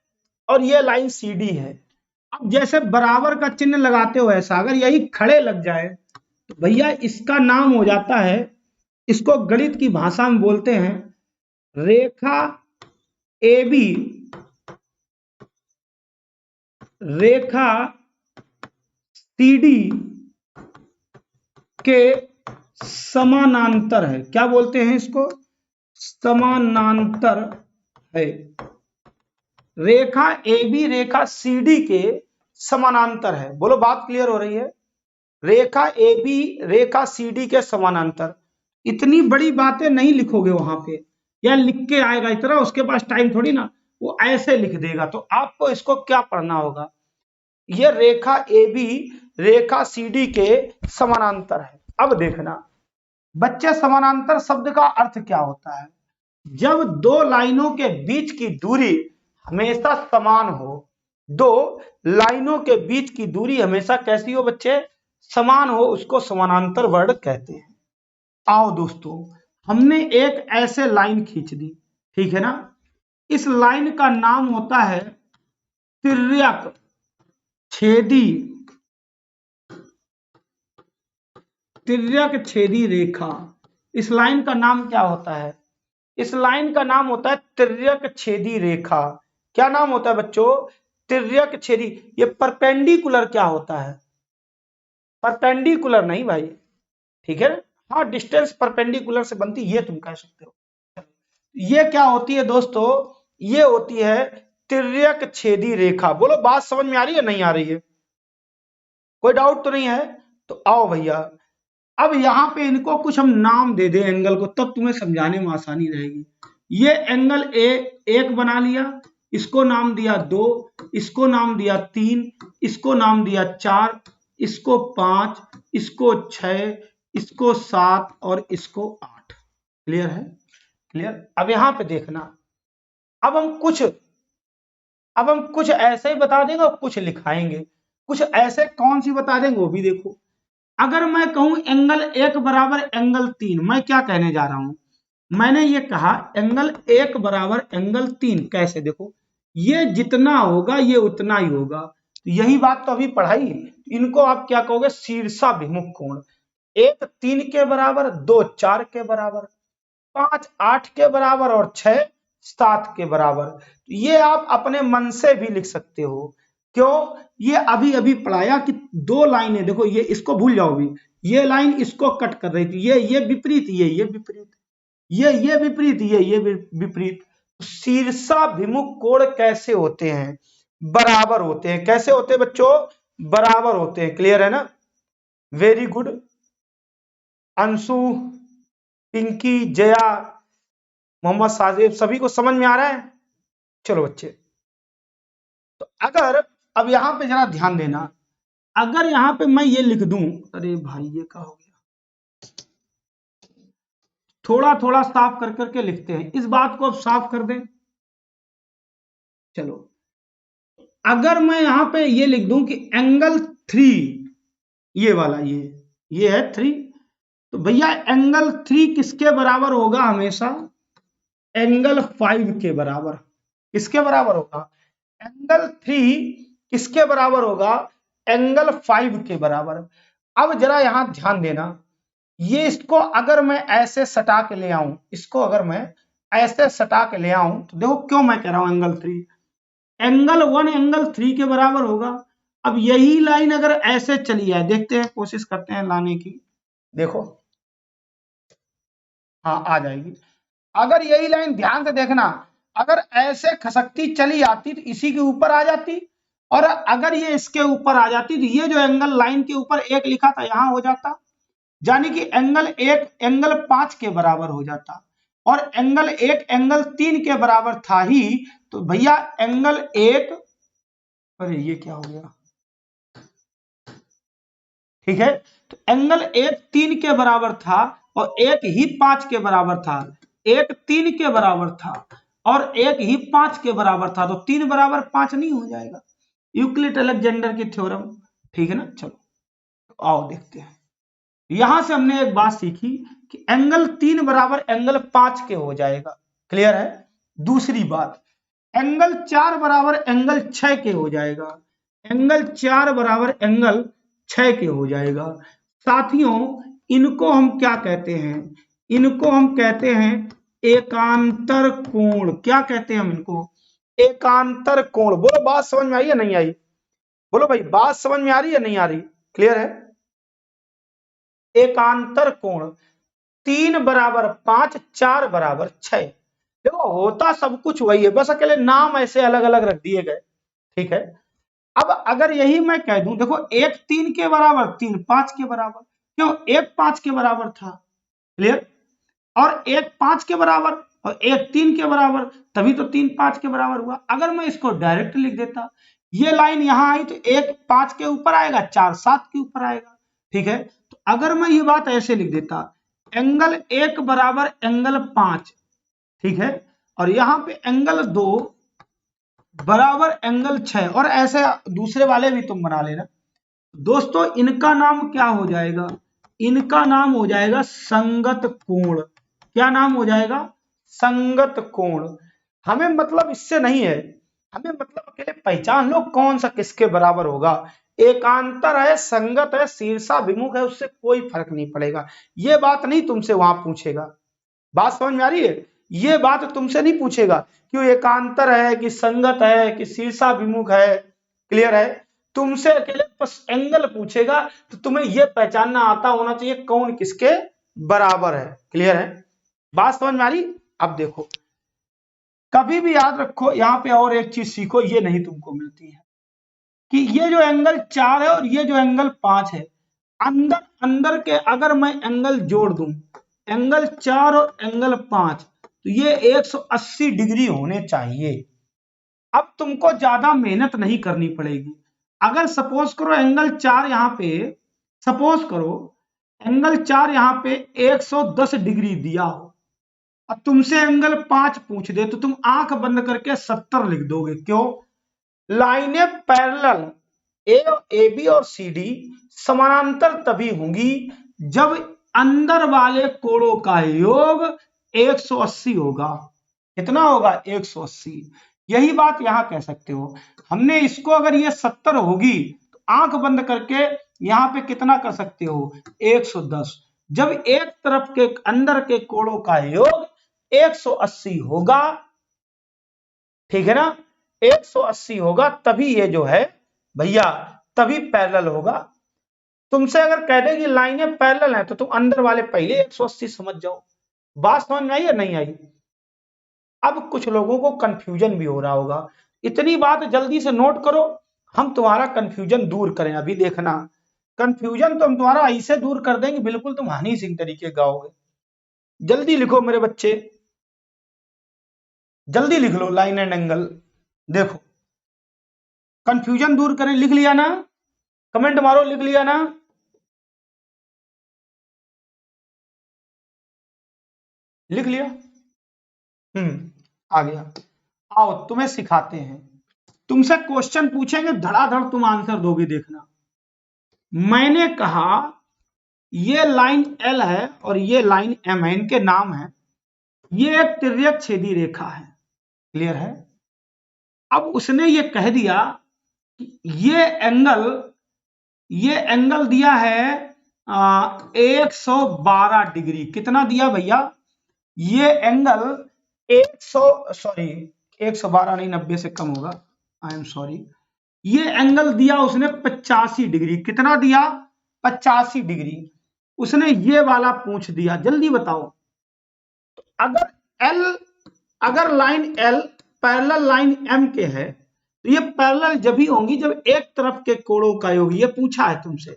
और ये लाइन सी डी है। अब जैसे बराबर का चिन्ह लगाते हो ऐसा, अगर यही खड़े लग जाए तो भैया इसका नाम हो जाता है, इसको गणित की भाषा में बोलते हैं रेखा A B, Rekha C D के समानांतर है। क्या बोलते हैं इसको? समानांतर है। रेखा A B Rekha C D के समानांतर है। बोलो बात क्लियर हो रही है? रेखा A B Rekha C D के समानांतर। इतनी बड़ी बातें नहीं लिखोगे वहां पे, या लिख के आएगा इतना, उसके पास टाइम थोड़ी ना, वो ऐसे लिख देगा। तो आपको इसको क्या पढ़ना होगा? ये रेखा A B Rekha C D के समानांतर है। अब देखना बच्चे, समानांतर शब्द का अर्थ क्या होता है? जब दो लाइनों के बीच की दूरी हमेशा समान हो। दो लाइनों के बीच की दूरी हमेशा कैसी हो बच्चे? समान हो, उसको समानांतर वर्ड कहते हैं। आओ दोस्तों, हमने एक ऐसे लाइन खींच दी, ठीक है ना? इस लाइन का नाम होता है तिर्यक छेदी, तिर्यक छेदी रेखा। इस लाइन का नाम क्या होता है? इस लाइन का नाम होता है तिर्यक छेदी रेखा। क्या नाम होता है बच्चों? तिर्यक छेदी। ये परपेंडिकुलर क्या होता है? परपेंडिकुलर नहीं भाई, ठीक है? हाँ, डिस्टेंस परपेंडिकुलर से बनती, ये तुम कह सकते हो। ये क्या होती है दोस्तों? ये होती है तिर्यक छेदी रेखा। बोलो बात समझ में आ रही है नहीं आ रही है? कोई डाउट तो नहीं है? तो आओ भैया, अब यहां पे इनको कुछ हम नाम दे दें एंगल को, तब तुम्हें समझाने में आसानी रहेगी। ये एंगल ए एक बना लिया, इसको नाम दिया 2, इसको नाम दिया 3, इसको नाम दिया 4, इसको 5, इसको 6, इसको 7 और इसको 8। क्लियर है? क्लियर? अब यहां पे देखना, अब हम कुछ ऐसे ही बता देंगे और कुछ लिखाएंगे। कुछ ऐसे कौन सी बता देंगे वो भी देखो। अगर मैं कहूं एंगल 1 बराबर एंगल 3, मैं क्या कहने जा रहा हूं, मैंने ये कहा एंगल 1 बराबर एंगल 3, कैसे देखो, ये जितना होगा ये उतना ही होगा, तो यही बात तो अभी पढ़ाई। इनको आप क्या कहोगे, शीर्षाभिमुख कोण। 1 3 के बराबर, 2 4 के बराबर, 5 8 के बराबर और 6 7 के बराबर। ये आप अपने मन से भी लिख सकते हो। क्यों, ये अभी अभी पढ़ाया कि दो लाइनें देखो, ये इसको भूल जाओ भी, ये लाइन इसको कट कर रही थी, ये विपरीत, ये विपरीत, ये विपरीत, ये विपरीत। शीर्षाभिमुख कोण कैसे होते हैं, बराबर होते हैं। कैसे होते हैं बच्चों, बराबर होते हैं। क्लियर है ना, वेरी गुड। अंशु, पिंकी, जया, मोहम्मद साजिब, सभी को समझ में आ रहा है। चलो बच्चे, तो अगर अब यहां पे जरा ध्यान देना, अगर यहां पे मैं ये लिख दूं, अरे भाई ये क्या हो गया, थोड़ा थोड़ा साफ कर करके लिखते हैं, इस बात को अब साफ कर दें। चलो, अगर मैं यहां पे ये लिख दूं कि एंगल 3, ये वाला, ये है 3, तो भैया एंगल 3 किसके बराबर होगा हमेशा, एंगल 5 के बराबर। किसके बराबर होगा, एंगल 3 किसके बराबर होगा, एंगल 5 के बराबर। अब जरा यहां ध्यान देना, ये इसको अगर मैं ऐसे सटा के ले आऊं, इसको अगर मैं ऐसे सटा के ले आऊं, तो देखो क्यों मैं कह रहा हूं एंगल 3, एंगल 1 एंगल 3 के बराबर होगा। अब यही लाइन अगर ऐसे चली है, देखते हैं, कोशिश करते हैं लाने की, देखो, हाँ आ जाएगी। अगर यही लाइन ध्यान से देखना, अगर ऐसे खसकती चली आती तो इसी के ऊपर आ जाती, और अगर ये इसके ऊपर आ जाती तो ये जो एंगल लाइन के ऊपर 1 लिखा था यहां हो जाता, यानी कि एंगल 1 एंगल 5 के बराबर हो जाता, और एंगल 1 एंगल 3 के बराबर था ही, तो भैया एंगल 1, अरे ये क्या हो गया, ठीक है, तो एंगल 1 3 के बराबर था, और 1 ही 5 के बराबर था, 1 3 के बराबर था और 1 ही 5 के बराबर था, तो 3 बराबर 5 नहीं हो जाएगा, यूक्लिड अलेक्जेंडर की थ्योरम। ठीक है ना, चलो आओ देखते हैं। यहां से हमने एक बात सीखी कि एंगल 3 बराबर एंगल 5 के हो जाएगा। क्लियर है। दूसरी बात, एंगल 4 बराबर एंगल 6 के हो जाएगा, एंगल 4 बराबर एंगल 6 के हो जाएगा। साथियों, इनको हम क्या कहते हैं, इनको हम कहते हैं एकांतर कोण। क्या कहते हैं हम इनको, एकांतर कोण। बोलो बात समझ में आई या नहीं आई, बोलो भाई बात समझ में आ रही है नहीं आ रही, क्लियर है। एकांतर कोण, 3 बराबर 5 4 बराबर 6। देखो होता सब कुछ वही है, बस अकेले नाम ऐसे अलग अलग रख दिए गए। ठीक है, अब अगर यही मैं कह दूं, देखो 1 3 के बराबर, 3 5 के बराबर, क्यों 1 5 के बराबर था, क्लियर, और 1 5 के बराबर और 1 3 के बराबर, तभी तो 3 5 के बराबर हुआ। अगर मैं इसको डायरेक्ट लिख देता, ये लाइन यहां आई तो 1 5 के ऊपर आएगा, 4 7 के ऊपर आएगा। ठीक है, तो अगर मैं ये बात ऐसे लिख देता, एंगल 1 बराबर एंगल 5, ठीक है, और यहां पे एंगल 2 बराबर एंगल 6, और ऐसे दूसरे वाले भी तुम बना लेना। दोस्तों इनका नाम क्या हो जाएगा, इनका नाम हो जाएगा संगत कोण। क्या नाम हो जाएगा, संगत कोण। हमें मतलब इससे नहीं है, हमें मतलब अकेले पहचान लो कौन सा किसके बराबर होगा। एकांतर है, संगत है, शीर्षाभिमुख है, उससे कोई फर्क नहीं पड़ेगा। ये बात नहीं तुमसे वहां पूछेगा। बात समझ में आ रही है, ये बात तुमसे नहीं पूछेगा कि एकांतर है कि संगत है कि शीर्षाभिमुख है। क्लियर है, तुमसे अकेले बस एंगल पूछेगा, तो तुम्हें यह पहचानना आता होना चाहिए कौन किसके बराबर है। क्लियर है, बात समझ में आ रही। अब देखो, कभी भी याद रखो, यहां पे और एक चीज सीखो, ये नहीं तुमको मिलती है, कि ये जो एंगल 4 है और ये जो एंगल 5 है, अंदर अंदर के अगर मैं एंगल जोड़ दूं, एंगल 4 और एंगल 5, तो ये 180 डिग्री होने चाहिए। अब तुमको ज्यादा मेहनत नहीं करनी पड़ेगी। अगर सपोज करो एंगल 4 यहां पे, सपोज करो एंगल 4 यहां पे 110 डिग्री दिया हो, अब तुमसे एंगल 5 पूछ दे, तो तुम आंख बंद करके 70 लिख दोगे। क्यों, लाइनें पैरेलल, ए बी और सी डी समानांतर तभी होंगी जब अंदर वाले कोणों का योग 180 होगा। कितना होगा? 180। यही बात यहां कह सकते हो। हमने इसको अगर ये 70 होगी तो आंख बंद करके यहां पे कितना कर सकते हो? 110। जब एक तरफ के अंदर के कोणों का योग 180 होगा, ठीक है ना, 180 होगा, तभी ये जो है भैया तभी पैरेलल होगा। तुमसे अगर कह दे कि लाइनें पैरेलल हैं तो तुम अंदर वाले पहले 180 समझ जाओ। बात समझ में आई या नहीं आई? अब कुछ लोगों को कंफ्यूजन भी हो रहा होगा, इतनी बात जल्दी से नोट करो, हम तुम्हारा कंफ्यूजन दूर करें। अभी देखना, कंफ्यूजन तो हम तुम्हारा ऐसे दूर कर देंगे, बिल्कुल तुम हनी सिंह तरीके गाओगे। जल्दी लिखो मेरे बच्चे, जल्दी लिख लो लाइन एंड एंगल। देखो, कंफ्यूजन दूर करें, लिख लिया ना? कमेंट मारो, लिख लिया ना? लिख लिया? आ गया। आओ तुम्हें सिखाते हैं। तुमसे क्वेश्चन पूछेंगे, धड़ाधड़ तुम आंसर दोगे, देखना। मैंने कहा ये लाइन एल है और ये लाइन एम है, इनके नाम है। ये एक तिर्यक छेदी रेखा है, क्लियर है? अब उसने ये कह दिया कि ये एंगल दिया है 112 डिग्री। कितना दिया भैया? ये एंगल 112 नहीं, 90 से कम होगा, आई एम सॉरी। ये एंगल दिया उसने 85 डिग्री। कितना दिया? 85 डिग्री। उसने ये वाला पूछ दिया, जल्दी बताओ। तो अगर line L parallel line M के है तो ये पैरेलल जब ही होंगी जब एक तरफ के कोणों का योग, ये पूछा है तुमसे,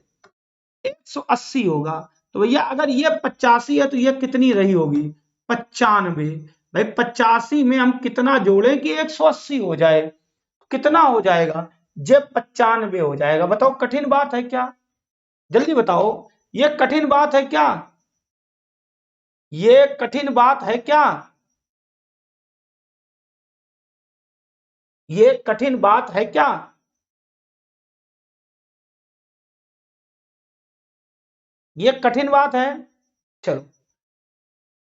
180 होगा। तो भैया अगर ये 85 है तो ये कितनी रही होगी? 95। भाई 85 में हम कितना जोड़े कि 180 हो जाए? कितना हो जाएगा? जब 95 हो जाएगा। बताओ कठिन बात है क्या? जल्दी बताओ, ये कठिन बात है क्या? ये कठिन बात है क्या? ये कठिन बात है क्या? ये कठिन बात है? चलो,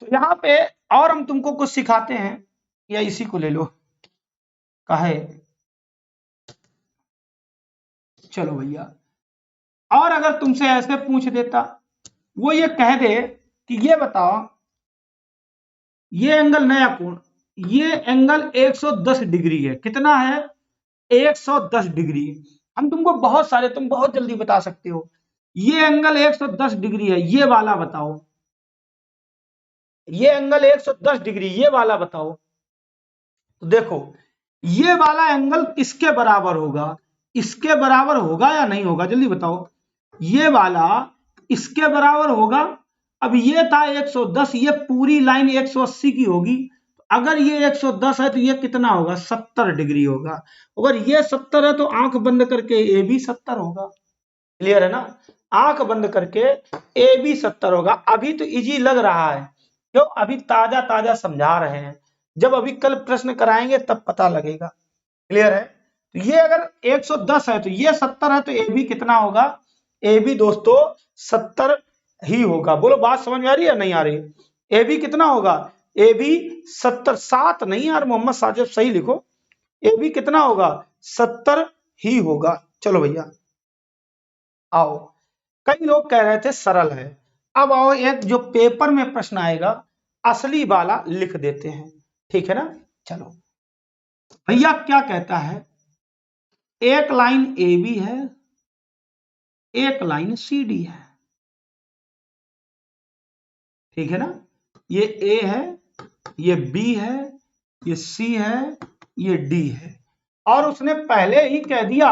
तो यहां पे और हम तुमको कुछ सिखाते हैं, या इसी को ले लो, काहे? चलो भैया, और अगर तुमसे ऐसे पूछ देता, वो ये कह दे कि ये बताओ, ये एंगल नया कोण, ये एंगल 110 डिग्री है। कितना है? 110 डिग्री। हम तुमको बहुत सारे, तुम बहुत जल्दी बता सकते हो। ये एंगल 110 डिग्री है, ये वाला बताओ। ये एंगल 110 डिग्री, ये वाला बताओ। तो देखो, ये वाला एंगल किसके बराबर होगा? इसके बराबर होगा या नहीं होगा? जल्दी बताओ। ये वाला इसके बराबर होगा। अब ये था 110, ये पूरी लाइन 180 की होगी। अगर ये 110 है तो ये कितना होगा? 70 डिग्री होगा। अगर ये 70 है तो आंख बंद करके ए भी 70 होगा। क्लियर है ना? आंख बंद करके ए भी 70 होगा। अभी तो इजी लग रहा है, क्यों? अभी ताजा ताजा समझा रहे हैं, जब अभी कल प्रश्न कराएंगे तब पता लगेगा। क्लियर है? तो ये अगर 110 है तो ये 70 है, तो ए भी कितना होगा? ए भी दोस्तों 70 ही होगा। बोलो बात समझ में आ रही है या नहीं आ रही? ए भी कितना होगा? ए भी 70। 7 नहीं यार, मोहम्मद साजिद सही लिखो। ए भी कितना होगा? 70 ही होगा। चलो भैया आओ, कई लोग कह रहे थे सरल है। अब आओ, एक जो पेपर में प्रश्न आएगा असली वाला लिख देते हैं, ठीक है ना? चलो भैया, क्या कहता है? एक लाइन ए बी है, एक लाइन सी डी है, ठीक है ना? ये ए है, ये बी है, ये सी है, ये डी है। और उसने पहले ही कह दिया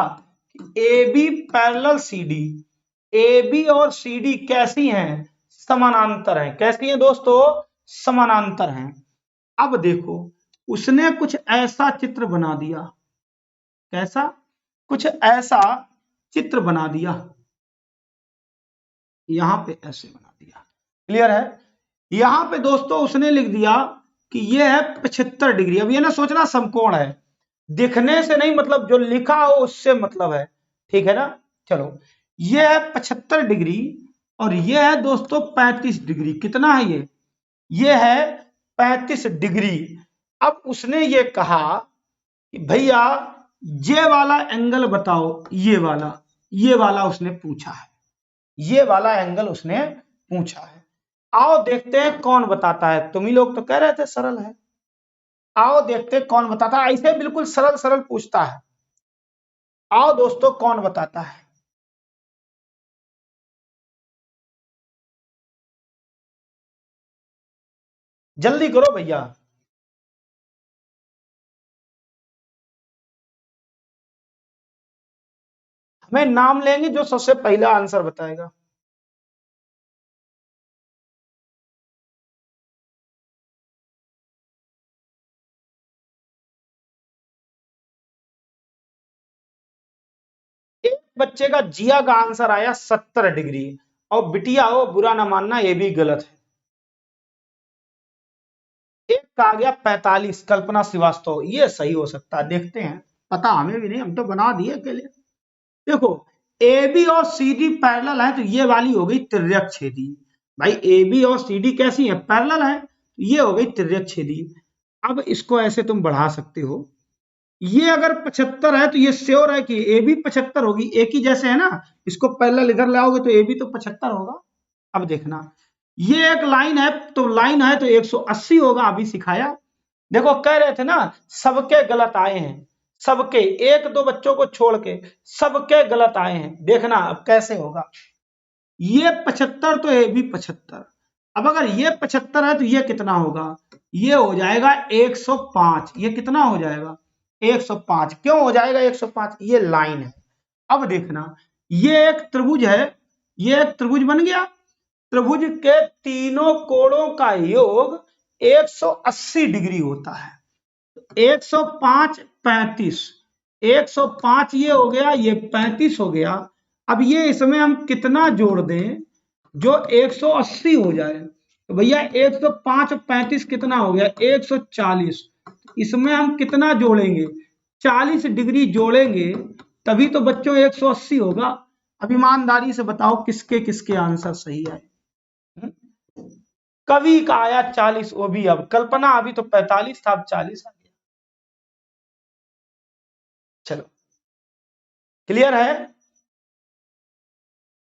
कि A B parallel C D. A B और सी डी कैसी हैं? समानांतर हैं। कैसी हैं दोस्तों? समानांतर हैं। अब देखो, उसने कुछ ऐसा चित्र बना दिया। कैसा? कुछ ऐसा चित्र बना दिया, यहां पे ऐसे बना दिया। क्लियर है? यहां पे दोस्तों उसने लिख दिया कि ये है 75 डिग्री। अब ये ना सोचना समकोण है, दिखने से नहीं मतलब, जो लिखा हो उससे मतलब है। ठीक है ना। चलो, ये है 75 डिग्री और ये है दोस्तों 35 डिग्री। कितना है ये है 35 डिग्री। अब उसने ये कहा कि भैया ये वाला एंगल बताओ, ये वाला उसने पूछा है, ये वाला एंगल उसने पूछा है। आओ देखते हैं कौन बताता है। तुम ही लोग तो कह रहे थे सरल है, आओ देखते हैं कौन बताता है। ऐसे बिल्कुल सरल सरल पूछता है। आओ दोस्तों कौन बताता है। जल्दी करो भैया। हमें नाम लेंगे जो सबसे पहला आंसर बताएगा। एक बच्चे का जिया का आंसर आया 70 डिग्री, और बिटिया हो बुरा ना मानना ये भी गलत है। एक का आ गया 45, कल्पना श्रीवास्तव, ये सही हो सकता है। देखते हैं, पता हमें भी नहीं, हम तो बना दिए अकेले। देखो, ए बी और सी डी पैरेलल है तो ये वाली हो गई तिर्यक छेदी। भाई ए बी और सी डी कैसी है, पैरेलल है, ये हो गई तिर्यक छेदी। अब इसको ऐसे तुम बढ़ा सकते हो। ये अगर 75 है तो ये श्योर है कि ए भी 75 होगी, एक ही जैसे है ना। इसको पैरेलल इधर लाओगे तो ए भी तो 75 होगा। अब देखना, ये एक लाइन है तो लाइन है तो 180 होगा, अभी सिखाया। देखो कह रहे थे ना सबके गलत आए हैं, सबके, एक दो बच्चों को छोड़ के सबके गलत आए हैं। देखना अब कैसे होगा। ये 75 तो ये भी 75। अब अगर ये 75 है तो ये कितना होगा, ये हो जाएगा 105। ये कितना हो जाएगा 105। क्यों हो जाएगा 105, ये लाइन है। अब देखना, ये एक त्रिभुज है, ये एक त्रिभुज बन गया। त्रिभुज के तीनों कोणों का योग 180 डिग्री होता है। 105 35, 105 ये हो गया, ये 35 हो गया। अब ये इसमें हम कितना जोड़ दें जो 180 हो जाए, तो भैया 105 35 कितना हो गया 140। इसमें हम कितना जोड़ेंगे 40 डिग्री जोड़ेंगे, तभी तो बच्चों 180 होगा। अब ईमानदारी से बताओ किसके किसके आंसर सही है। कवि का आया 40, वो भी अब कल्पना, अभी तो 45 था, अब 40 आ गया। चलो, क्लियर है।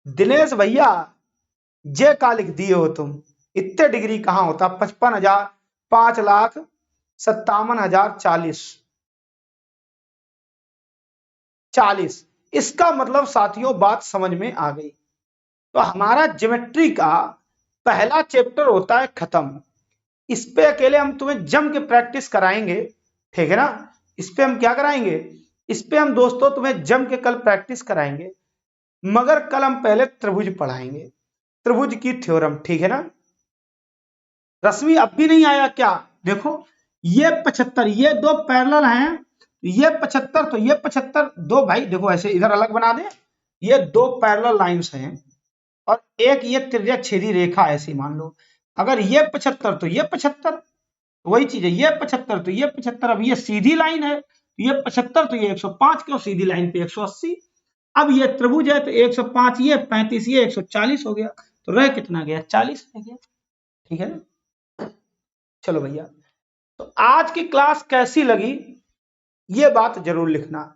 दिनेश भैया जे का लिख दिए हो तुम, इतने डिग्री कहां होता, 55,000, 5,57,000, 40। इसका मतलब साथियों बात समझ में आ गई। तो हमारा ज्योमेट्री का पहला चैप्टर होता है खत्म। इस पे अकेले हम तुम्हें जम के प्रैक्टिस कराएंगे, ठीक है ना। इस पे हम क्या कराएंगे, इस पे हम दोस्तों तुम्हें जम के कल प्रैक्टिस कराएंगे। मगर कल हम पहले त्रिभुज पढ़ाएंगे, त्रिभुज की थ्योरम, ठीक है ना। रश्मि अब भी नहीं आया क्या, देखो ये 75, ये दो पैरेलल हैं, ये 75 तो ये 75, दो भाई देखो ऐसे इधर अलग बना दे। ये दो पैरेलल लाइंस हैं और एक ये तिर्यक छेदी रेखा ऐसी मान लो। अगर ये 75 तो ये 75, वही चीज है, ये 75 तो ये 75। अब ये सीधी लाइन है, ये 75 तो ये 105, क्यों सीधी लाइन पे 180। अब ये त्रिभुज है तो 105 ये 35 ये 140 हो गया, तो रह कितना गया 40 रह गया, ठीक है ना। चलो भैया, तो आज की क्लास कैसी लगी ये बात जरूर लिखना।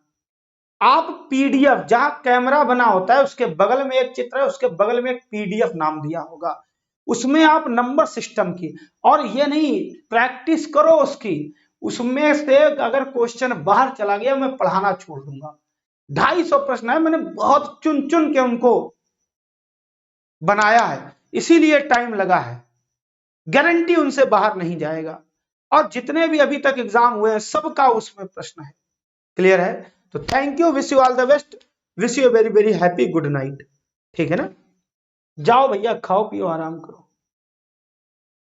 आप पीडीएफ, जहां कैमरा बना होता है उसके बगल में एक चित्र है, उसके बगल में एक पीडीएफ नाम दिया होगा, उसमें आप नंबर सिस्टम की, और ये नहीं प्रैक्टिस करो उसकी। उसमें से अगर क्वेश्चन बाहर चला गया मैं पढ़ाना छोड़ दूंगा। 250 प्रश्न है, मैंने बहुत चुन चुन के उनको बनाया है, इसीलिए टाइम लगा है। गारंटी उनसे बाहर नहीं जाएगा, और जितने भी अभी तक एग्जाम हुए हैं सबका उसमें प्रश्न है। क्लियर है। तो thank you, wish you all the best, wish you very very happy good night, ठीक है ना। जाओ भैया खाओ पियो आराम करो।